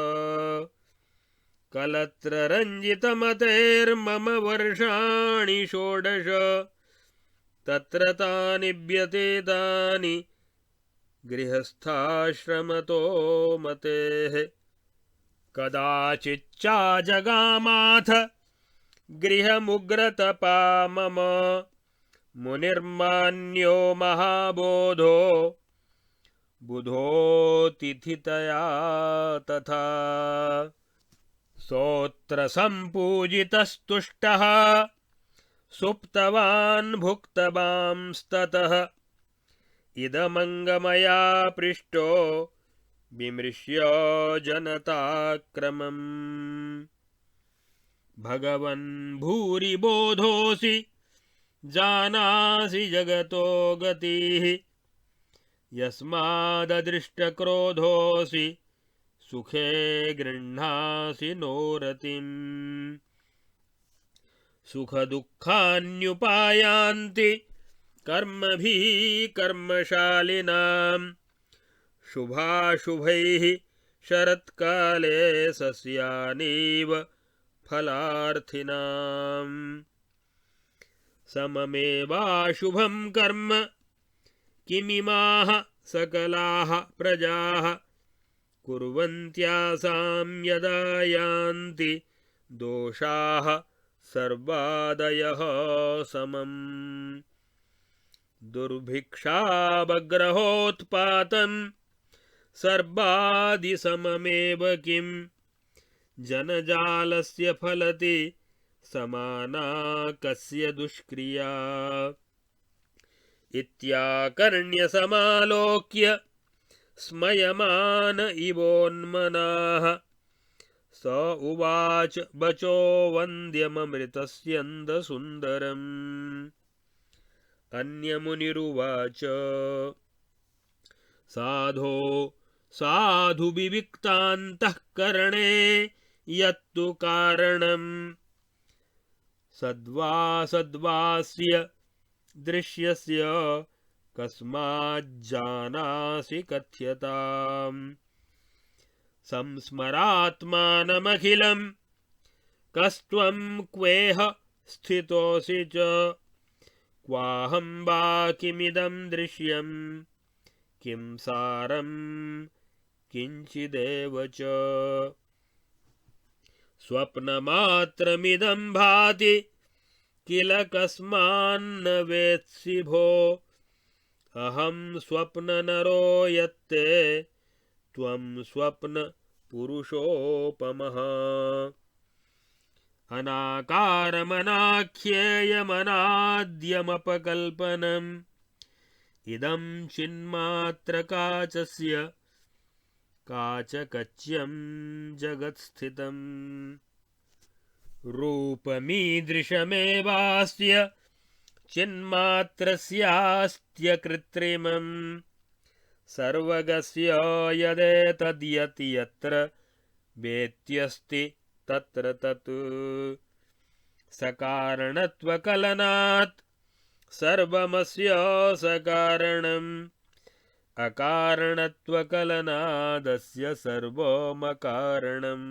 Speaker 1: कलत्ररञ्जितमतेर्मम वर्षाणि 16 तत्र तानि व्यतीतानि गृहस्थाश्रमतो मतेः कदाचिच्चाजगामाथ गृहमुग्रतपा मम मुनिर्मान्यो महाबोधो बुधोतिथितया तथा सोऽत्र सम्पूजितस्तुष्टः सुप्तवान् भुक्तवांस्ततः इदमङ्गमया पृष्टो विमृश्य जनताक्रमम् भगवन् भूरि बोधोऽसि जानासि जगतो गतिः यस्माददृष्टक्रोधोऽसि सुखे गृह्णासि नो रतिम् सुखदुःखान्युपायान्ति कर्मभिः कर्मशालिनाम् शुभाशुभैः शरत्काले सस्यानीव फलार्थिनाम् सममेवाशुभं कर्म किमिमाः सकलाः प्रजाः कुर्वन्त्यासां यदा यान्ति दोषाः सर्वादयः समम् दुर्भिक्षावग्रहोत्पातं सर्वादिसममेव किं जनजालस्य फलति समाना कस्य दुष्क्रिया इत्याकर्ण्यसमालोक्य स्मयमान इवोन्मनाः स उवाच वचो वन्द्यममृतस्यन्दसुन्दरम् अन्यमुनिरुवाच साधो साधु विविक्तान्तःकरणे यत्तु कारणम् सद्वास्य दृश्यस्य कस्माज्जानासि कथ्यताम् संस्मरात्मानमखिलं कस्त्वं क्वेह स्थितोऽसि च क्वाहं वा किमिदं दृश्यं किं सारं किञ्चिदेव च स्वप्नमात्रमिदं भाति किल कस्मान्न वेत्सि भो अहं स्वप्ननरो यत्ते त्वं स्वप्नपुरुषोपमः अनाकारमनाख्येयमनाद्यमपकल्पनम् इदं चिन्मात्रकाचस्य काचकच्यं जगत्स्थितम् रूपमीदृशमेवास्य चिन्मात्रस्यास्त्यकृत्रिमम् सर्वगस्य यदेतद्यत् यत्र वेत्यस्ति तत्र तत् सकारणत्वकलनात् सर्वमस्य सकारणम् अकारणत्वकलनादस्य सर्वमकारणम्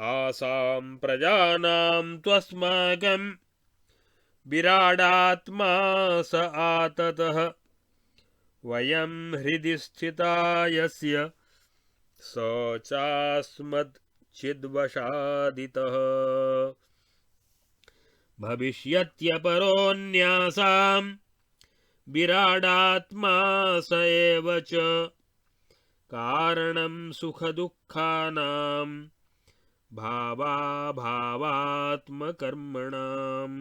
Speaker 1: आसां प्रजानां त्वस्माकं विराडात्मा स आततः वयं हृदि स्थिता यस्य स चास्मच्चिद्वशादितः भविष्यत्यपरोऽन्यासां विराडात्मा स एव च कारणं सुखदुःखानां भावाभावात्मकर्मणाम्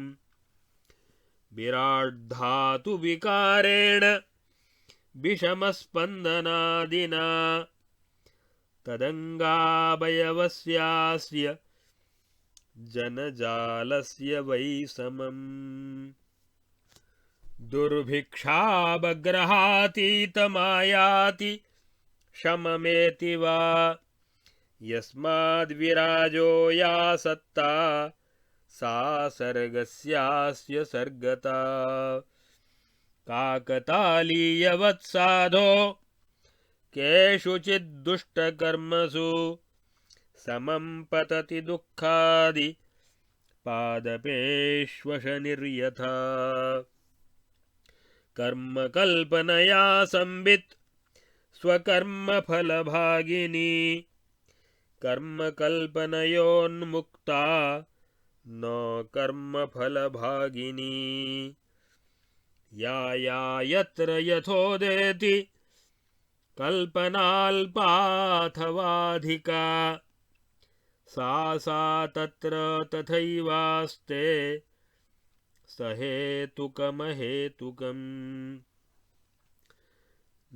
Speaker 1: विराड्धातु विकारेण विषमस्पन्दनादिना तदङ्गावयवस्यास्य जनजालस्य वै समम् दुर्भिक्षावग्रहातीतमायाति शममेति वा यस्माद्विराजो या सत्ता सा सर्गस्यास्य सर्गता काकतालीयवत्साधो केषुचिद्दुष्टकर्मसु समं पतति दुःखादि पादपेष्वशनिर्यथा कर्मकल्पनया संवित् स्वकर्मफलभागिनी कर्मकल्पनयोन्मुक्ता न कर्मफलभागिनी या यत्र यथोदेति कल्पनाल्पाथवाधिका सा तत्र तथैवास्ते सहेतुकमहेतुकम्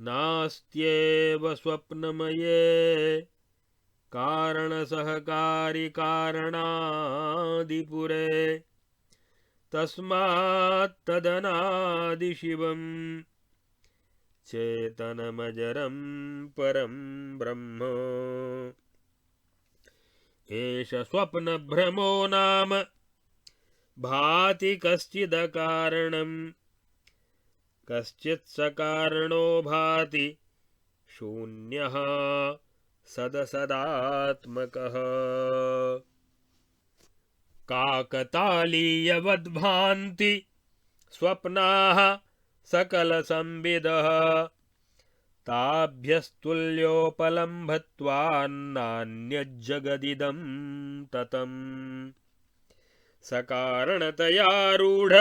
Speaker 1: नास्त्येव स्वप्नमये कारणसहकारिकारणादिपुरे तस्मात्तदनादिशिवम् चेतनमजरं परं ब्रह्म एष स्वप्नभ्रमो नाम भाति कश्चिदकारणं कश्चित् सकारणो भाति शून्यः सदसदात्मकः काकतालीयवद्भान्ति स्वप्नाः सकलसंविदः ताभ्यस्तुल्योपलम्भत्वान्नान्यज्जगदिदं ततम् सकारणतयारूढ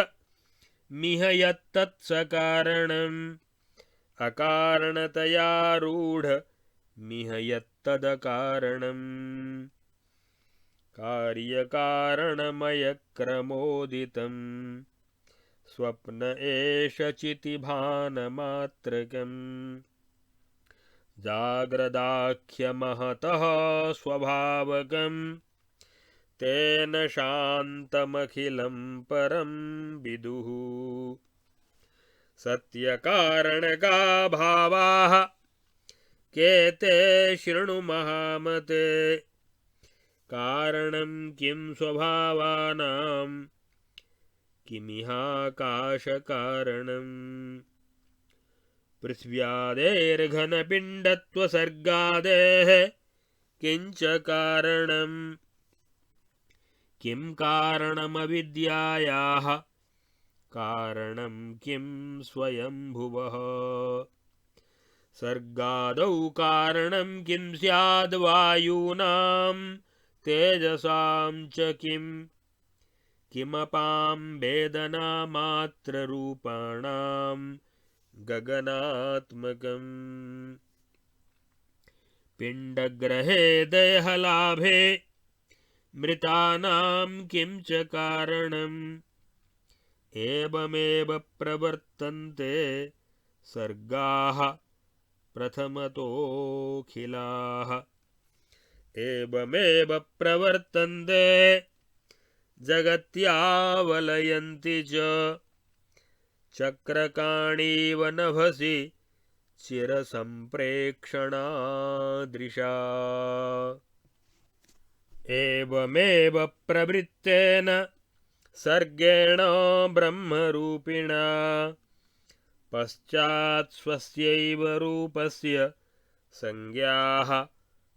Speaker 1: मिह यत्तत्सकारणम् अकारणतयारूढ मिह यत्तदकारणम् कार्यकारणमयक्रमोदितम् स्वप्न एष चितिभानमात्रकम् जाग्रदाख्यमहतः स्वभावकम् तेन शान्तमखिलं परं विदुः सत्यकारणका भावाः केते शृणु महामते कारणं किं स्वभावानां किमिहाकाशकारणम् पृथिव्यादेर्घनपिण्डत्वसर्गादेः किञ्च कारणम् किं कारणमविद्यायाः कारणं किं स्वयंभुवः सर्गादौ कारणं किं स्याद् वायूनां तेजसां च किमपां वेदनामात्ररूपाणां गगनात्मकम् पिण्डग्रहे देहलाभे मृतानां किं च कारणम् एवमेव प्रवर्तन्ते सर्गाः प्रथमतोऽखिलाः एवमेव प्रवर्तन्ते जगत्यावलयन्ति च चक्रकाणीव नभसि चिरसम्प्रेक्षणादृशा एवमेव प्रवृत्तेन सर्गेण ब्रह्मरूपिणा पश्चात् स्वस्यैव रूपस्य संज्ञाः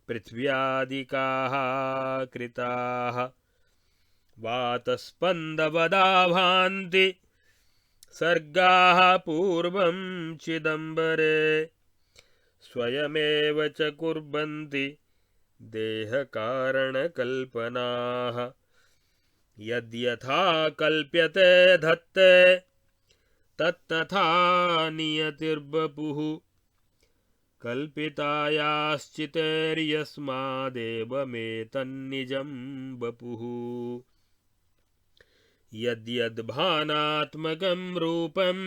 Speaker 1: पृथ्व्यादिकाः कृताः वातस्पन्दवदाभान्ति सर्गाः पूर्वं चिदम्बरे स्वयमेव च कुर्वन्ति देहकारणकल्पनाः यद्यथा कल्प्यते धत्ते तत्तथा नियतिर्वपुः कल्पितायाश्चितेर्यस्मादेवमेतन्निजं वपुः यद्यद्भानात्मकं रूपं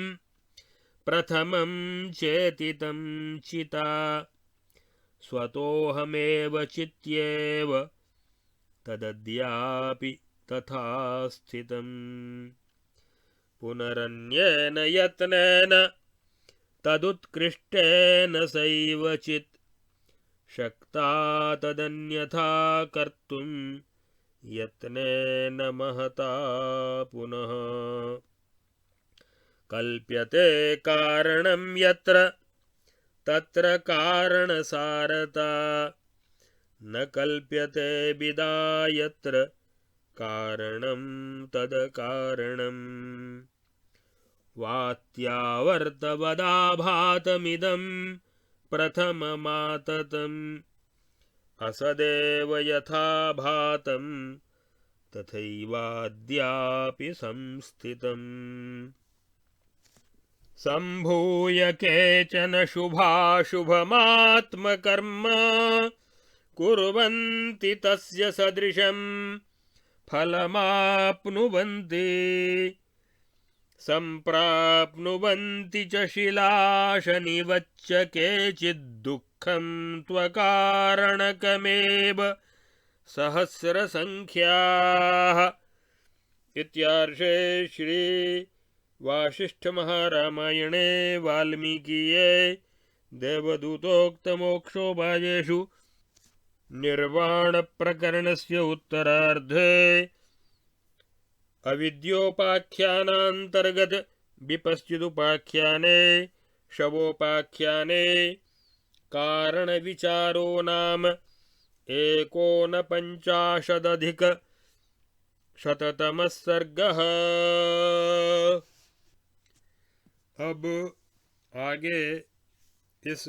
Speaker 1: प्रथमं चेतितं चिता स्वतोऽहमेव चित्येव तदद्यापि तथा स्थितम् पुनरन्येन यत्नेन तदुत्कृष्टेन सैवचित् शक्ता तदन्यथा कर्तुं यत्नेन महता पुनः कल्प्यते कारणं यत्र तत्र कारणसारता न कल्प्यते विदा यत्र कारणं तदकारणम् वात्यावर्तवदाभातमिदं प्रथममाततम् असदेव यथा भातं तथैवाद्यापि संस्थितम् सम्भूय केचन शुभाशुभमात्मकर्म कुर्वन्ति तस्य सदृशं फलमाप्नुवन्ति सम्प्राप्नुवन्ति च शिलाशनिवच्च केचिद्दुःखं त्वकारणकमेव सहस्रसङ्ख्याः। इत्यार्षे श्री वासिष्ठ महारामायणे वाल्मीकीये देवदूतोक्तमोक्षोपायेषु निर्वाण प्रकरणस्य उत्तरार्धे अविद्योपाख्यानान्तर्गत विपश्चिदुपाख्याने शवोपाख्याने कारणविचारो नाम 49+शततमः सर्गः। अब आगे इस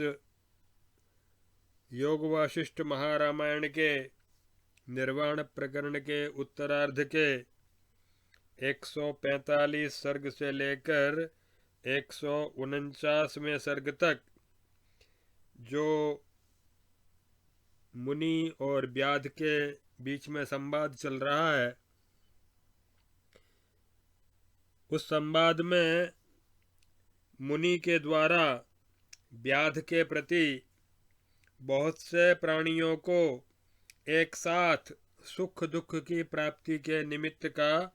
Speaker 1: योग वासिष्ठ महारामायण के निर्वाण प्रकरण के उत्तरार्ध के 145 सर्ग से लेकर 149वें सर्ग तक जो मुनि और व्याध के बीच में संवाद चल रहा है, उस संवाद में मुनि के द्वारा व्याध के प्रति बहुत से प्राणियों को एक साथ सुख दुख की प्राप्ति के निमित्त का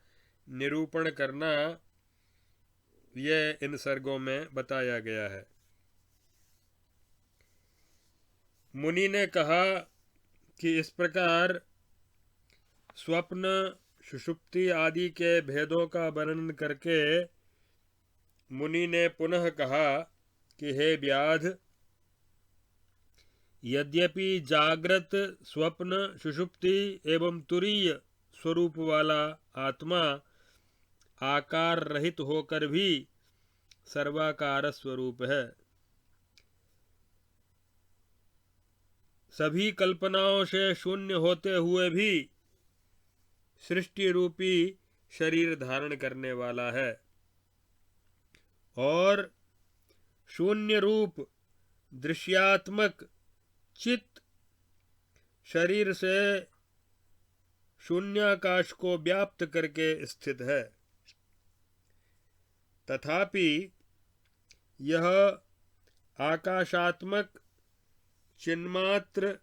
Speaker 1: निरूपण करना ये इन सर्गों में बताया गया है। मुनि ने कहा कि इस प्रकार स्वप्न सुषुप्ति आदि के भेदों का वर्णन करके मुनि ने पुनः कहा कि हे व्याध, यद्यपि जागृत स्वप्न सुषुप्ति एवं तुरीय स्वरूप वाला आत्मा आकार रहित होकर भी सर्वाकार स्वरूप है, सभी कल्पनाओं से शून्य होते हुए भी सृष्टि रूपी शरीर धारण करने वाला है और शून्य रूप दृश्यात्मक चित्त शरीर से शून्याकाश को व्याप्त करके स्थित है। तथापि यह आकाशात्मक चिन्मात्र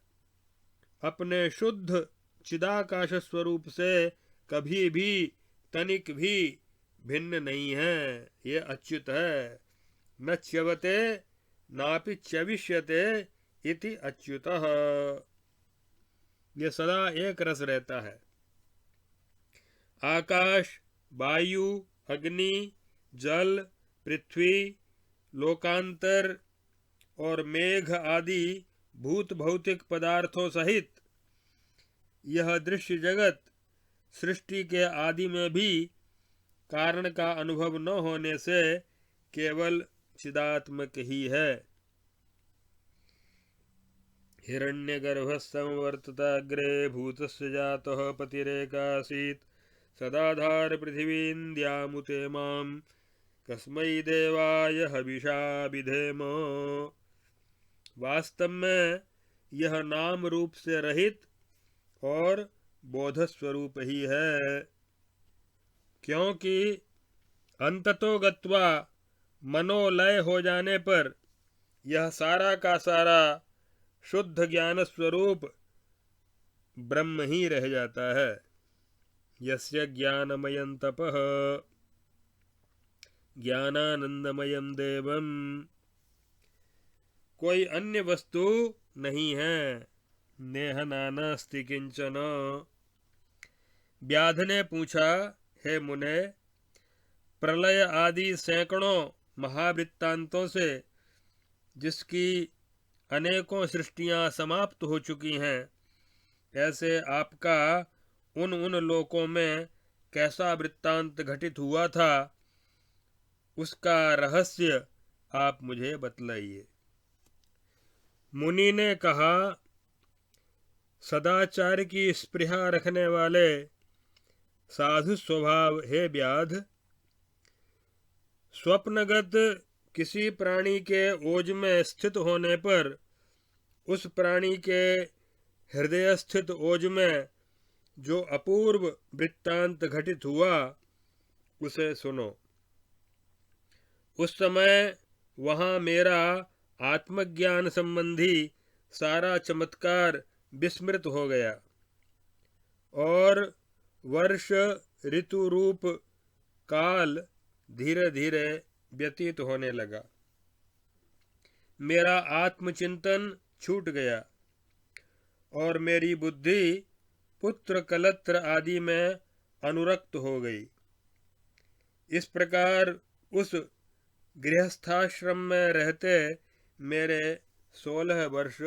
Speaker 1: अपने शुद्ध चिदाकाश स्वरूप से कभी भी तनिक भी भिन्न नहीं है। ये अच्युत है। न च्यवते नापि च्यविष्यते इति अच्युतः। ये सदा एक रस रहता है। आकाश, वायु, अग्नि, जल, पृथ्वी, लोकांतर और मेघ आदि भूत भौतिक पदार्थों सहित यह दृश्य जगत सृष्टि के आदि में भी कारण का अनुभव न होने से केवल चिदात्मक ही है। हिरण्यगर्भः संवर्तताग्रे भूतस्य जातः पतिरेकासीत् सदाधार पृथिवीन्द्यामुते मां कस्मै देवाय हविषा विधेम। वास्तव में यह नाम रूप से रहित और बोध स्वरूप ही है, क्योंकि अंततो गत्वा मनोलय हो जाने पर यह सारा का सारा शुद्ध ज्ञान स्वरूप ब्रह्म ही रह जाता है। यस्य ज्ञानमयं तपः ज्ञानानंदमयं देवम। कोई अन्य वस्तु नहीं है। नेह नानास्ति किंचन। व्याध ने पूछा, हे मुने, प्रलय आदि सैकड़ों महावृत्तांतों से जिसकी अनेकों सृष्टियां समाप्त हो चुकी हैं, ऐसे आपका उन लोकों में कैसा वृत्तांत घटित हुआ था, उसका रहस्य आप मुझे बतलाइए। मुनि ने कहा, सदाचार की स्पृहा रखने वाले साधु स्वभाव हे व्याध, स्वप्नगत किसी प्राणी के ओज में स्थित होने पर उस प्राणी के हृदय स्थित ओज में जो अपूर्व वृत्तांत घटित हुआ उसे सुनो। उस समय वहाँ मेरा आत्मज्ञान संबंधी सारा चमत्कार विस्मृत हो गया और वर्ष ऋतु रूप काल धीरे धीरे व्यतीत होने लगा। मेरा आत्मचिंतन छूट गया और मेरी बुद्धि पुत्र कलत्र आदि में अनुरक्त हो गई। इस प्रकार उस गृहस्थाश्रम में रहते मेरे 16 वर्ष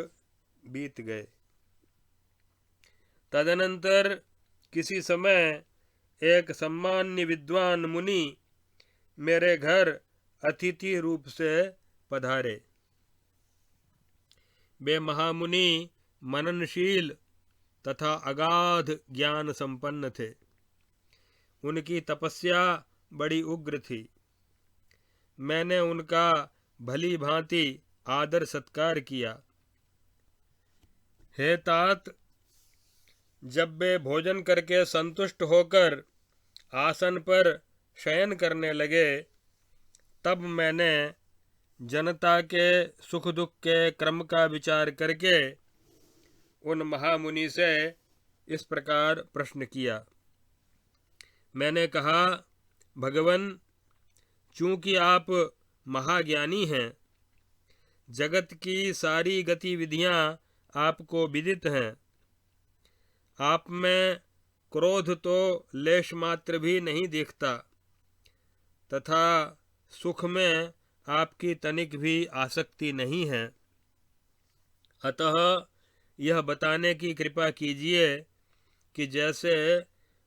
Speaker 1: बीत गए। तदनंतर किसी समय एक सम्मान्य विद्वान मुनि मेरे घर अतिथि रूप से पधारे। वे महामुनि मननशील तथा अगाध ज्ञान संपन्न थे। उनकी तपस्या बड़ी उग्र थी। मैंने उनका भली भांति आदर सत्कार किया। हे तात, जब वे भोजन करके संतुष्ट होकर आसन पर शयन करने लगे, तब मैंने जनता के सुख दुख के क्रम का विचार करके उन महामुनि से इस प्रकार प्रश्न किया। मैंने कहा, भगवन, चूंकि आप महाज्ञानी हैं, जगत की सारी गतिविधियां आपको विदित हैं, आप में क्रोध तो लेश मात्र भी नहीं दिखता तथा सुख में आपकी तनिक भी आसक्ति नहीं है। अतः यह बताने की कृपा कीजिए कि जैसे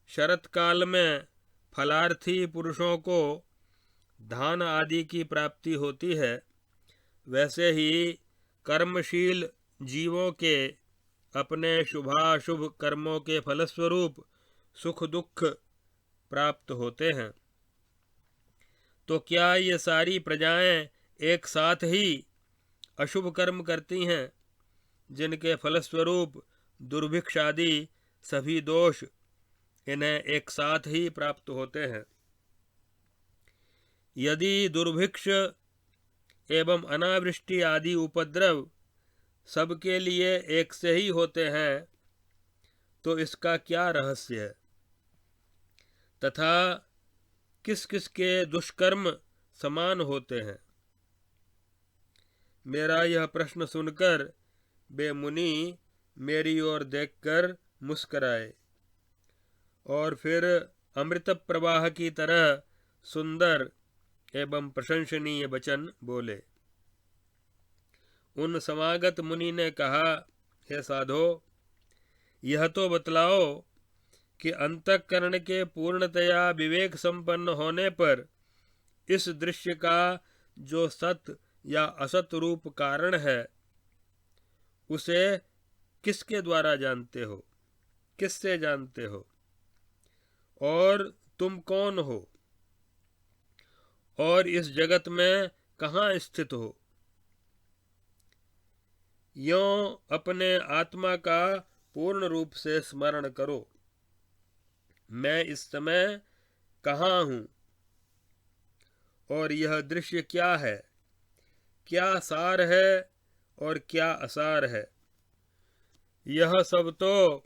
Speaker 1: शरतकाल में फलार्थी पुरुषों को धान आदि की प्राप्ति होती है, वैसे ही कर्मशील जीवों के अपने शुभाशुभ कर्मों के फलस्वरूप सुख दुख प्राप्त होते हैं। तो क्या ये सारी प्रजाएं एक साथ ही अशुभ कर्म करती हैं, जिनके फलस्वरूप दुर्भिक्ष आदि सभी दोष इन्हें एक साथ ही प्राप्त होते हैं? यदि दुर्भिक्ष एवं अनावृष्टि आदि उपद्रव सबके लिए एक से ही होते हैं, तो इसका क्या रहस्य है तथा किस किस के दुष्कर्म समान होते हैं? मेरा यह प्रश्न सुनकर वे मुनि मेरी ओर देखकर मुस्कराए और फिर अमृत प्रवाह की तरह सुंदर एवं प्रशंसनीय वचन बोले। उन समागत मुनि ने कहा, हे साधो, यह तो बतलाओ कि अंतःकरण के पूर्णतया विवेक संपन्न होने पर इस दृश्य का जो सत या असत रूप कारण है, उसे किसके द्वारा जानते हो, किससे जानते हो, और तुम कौन हो और इस जगत में कहाँ स्थित हो? यों अपने आत्मा का पूर्ण रूप से स्मरण करो। मैं इस समय कहाँ हूँ और यह दृश्य क्या है, क्या सार है और क्या असार है? यह सब तो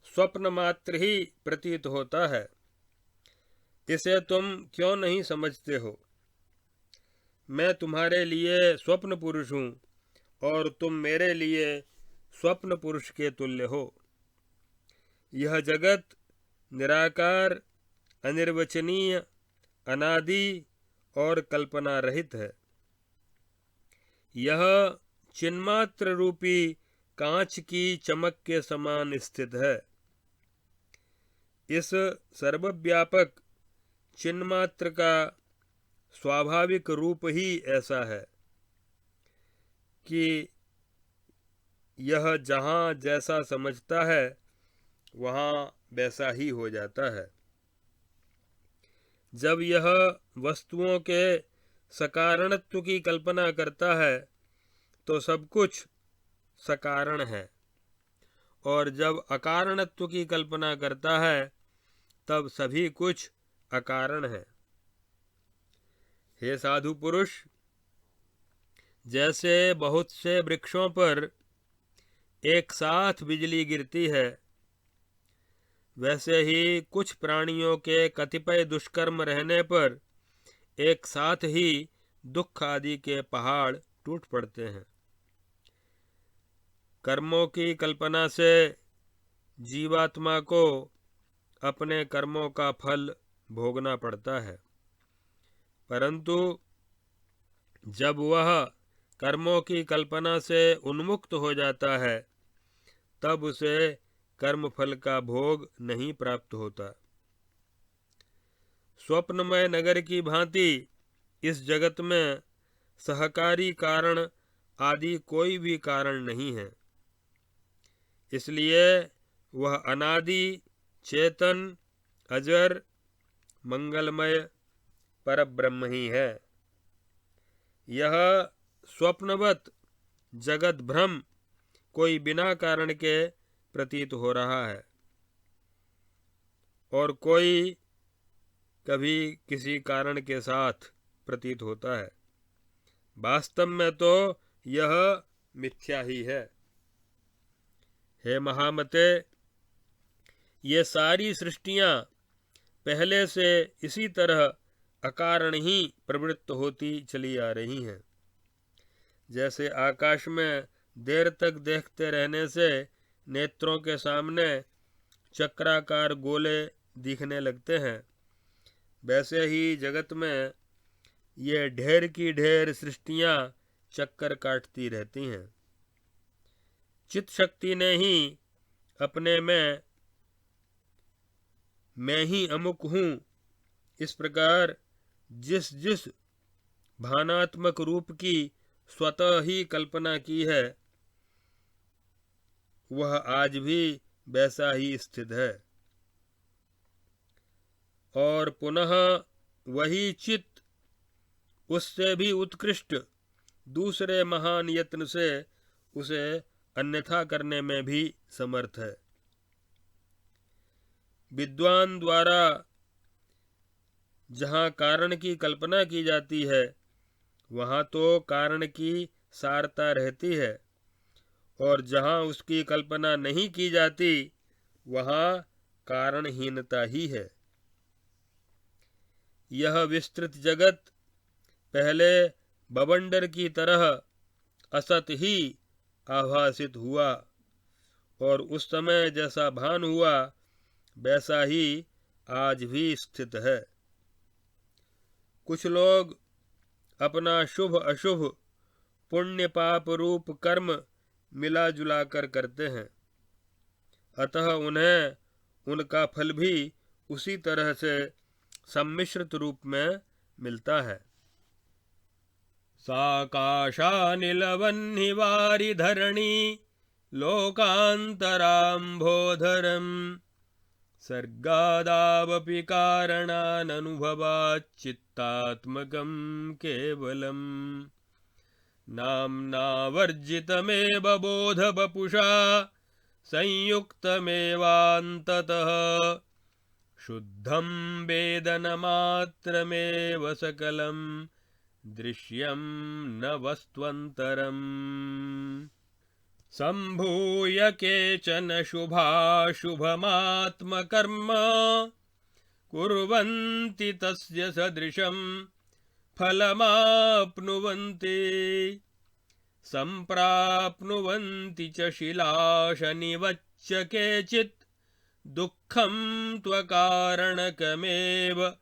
Speaker 1: स्वप्न मात्र ही प्रतीत होता है। इसे तुम क्यों नहीं समझते हो? मैं तुम्हारे लिए स्वप्न पुरुष हूँ और तुम मेरे लिए स्वप्न पुरुष के तुल्य हो। यह जगत निराकार, अनिर्वचनीय, अनादि और कल्पना रहित है। यह चिन्मात्र रूपी कांच की चमक के समान स्थित है। इस सर्वव्यापक चिन्मात्र का स्वाभाविक रूप ही ऐसा है कि यह जहाँ जैसा समझता है वहाँ वैसा ही हो जाता है। जब यह वस्तुओं के सकारणत्व की कल्पना करता है तो सब कुछ सकारण है, और जब अकारणत्व की कल्पना करता है तब सभी कुछ अकारण है। हे साधु पुरुष, जैसे बहुत से वृक्षों पर एक साथ बिजली गिरती है, वैसे ही कुछ प्राणियों के कतिपय दुष्कर्म रहने पर एक साथ ही दुख आदि के पहाड़ टूट पड़ते हैं। कर्मों की कल्पना से जीवात्मा को अपने कर्मों का फल भोगना पड़ता है, परंतु जब वह कर्मों की कल्पना से उन्मुक्त हो जाता है तब उसे कर्मफल का भोग नहीं प्राप्त होता। स्वप्नमय नगर की भांति इस जगत में सहकारी कारण आदि कोई भी कारण नहीं है, इसलिए वह अनादि, चेतन, अजर, मंगलमय परब्रह्म ही है। यह स्वप्नवत जगत भ्रम कोई बिना कारण के प्रतीत हो रहा है और कोई कभी किसी कारण के साथ प्रतीत होता है। वास्तव में तो यह मिथ्या ही है। हे महामते, ये सारी सृष्टियां पहले से इसी तरह अकारण ही प्रवृत्त होती चली आ रही हैं। जैसे आकाश में देर तक देखते रहने से नेत्रों के सामने चक्राकार गोले दिखने लगते हैं, वैसे ही जगत में ये ढेर की ढेर सृष्टियां चक्कर काटती रहती हैं। चित्त शक्ति ने ही अपने में मैं ही अमुक हूँ इस प्रकार जिस जिस भानात्मक रूप की स्वतः ही कल्पना की है, वह आज भी वैसा ही स्थित है। और पुनः वही चित्त उससे भी उत्कृष्ट दूसरे महान यत्न से उसे अन्यथा करने में भी समर्थ है। विद्वान द्वारा जहाँ कारण की कल्पना की जाती है वहाँ तो कारण की सारता रहती है, और जहाँ उसकी कल्पना नहीं की जाती वहाँ कारणहीनता ही है। यह विस्तृत जगत पहले बवंडर की तरह असत ही आभासित हुआ, और उस समय जैसा भान हुआ वैसा ही आज भी स्थित है। कुछ लोग अपना शुभ अशुभ, पुण्य पाप रूप कर्म मिला जुला कर करते हैं, अतः उन्हें उनका फल भी उसी तरह से सम्मिश्रित रूप में मिलता है। साकाशानिलवह्नि वारि धरणी लोकान्तराम्भोधरम् सर्गादावपि कारणाननुभवाच्चित्तात्मकं केवलम् नाम्नावर्जितमेव बोधवपुषा संयुक्तमेवान्ततः शुद्धं वेदनमात्रमेव सकलं दृश्यं न वस्त्वन्तरम्। सम्भूय केचन शुभाशुभमात्मकर्म कुर्वन्ति तस्य सदृशं फलमाप्नुवन्ति सम्प्राप्नुवन्ति च शिलाशनिवच्च केचित् दुःखं त्वकारणकमेव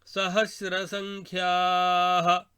Speaker 1: सहस्रसङ्ख्याः।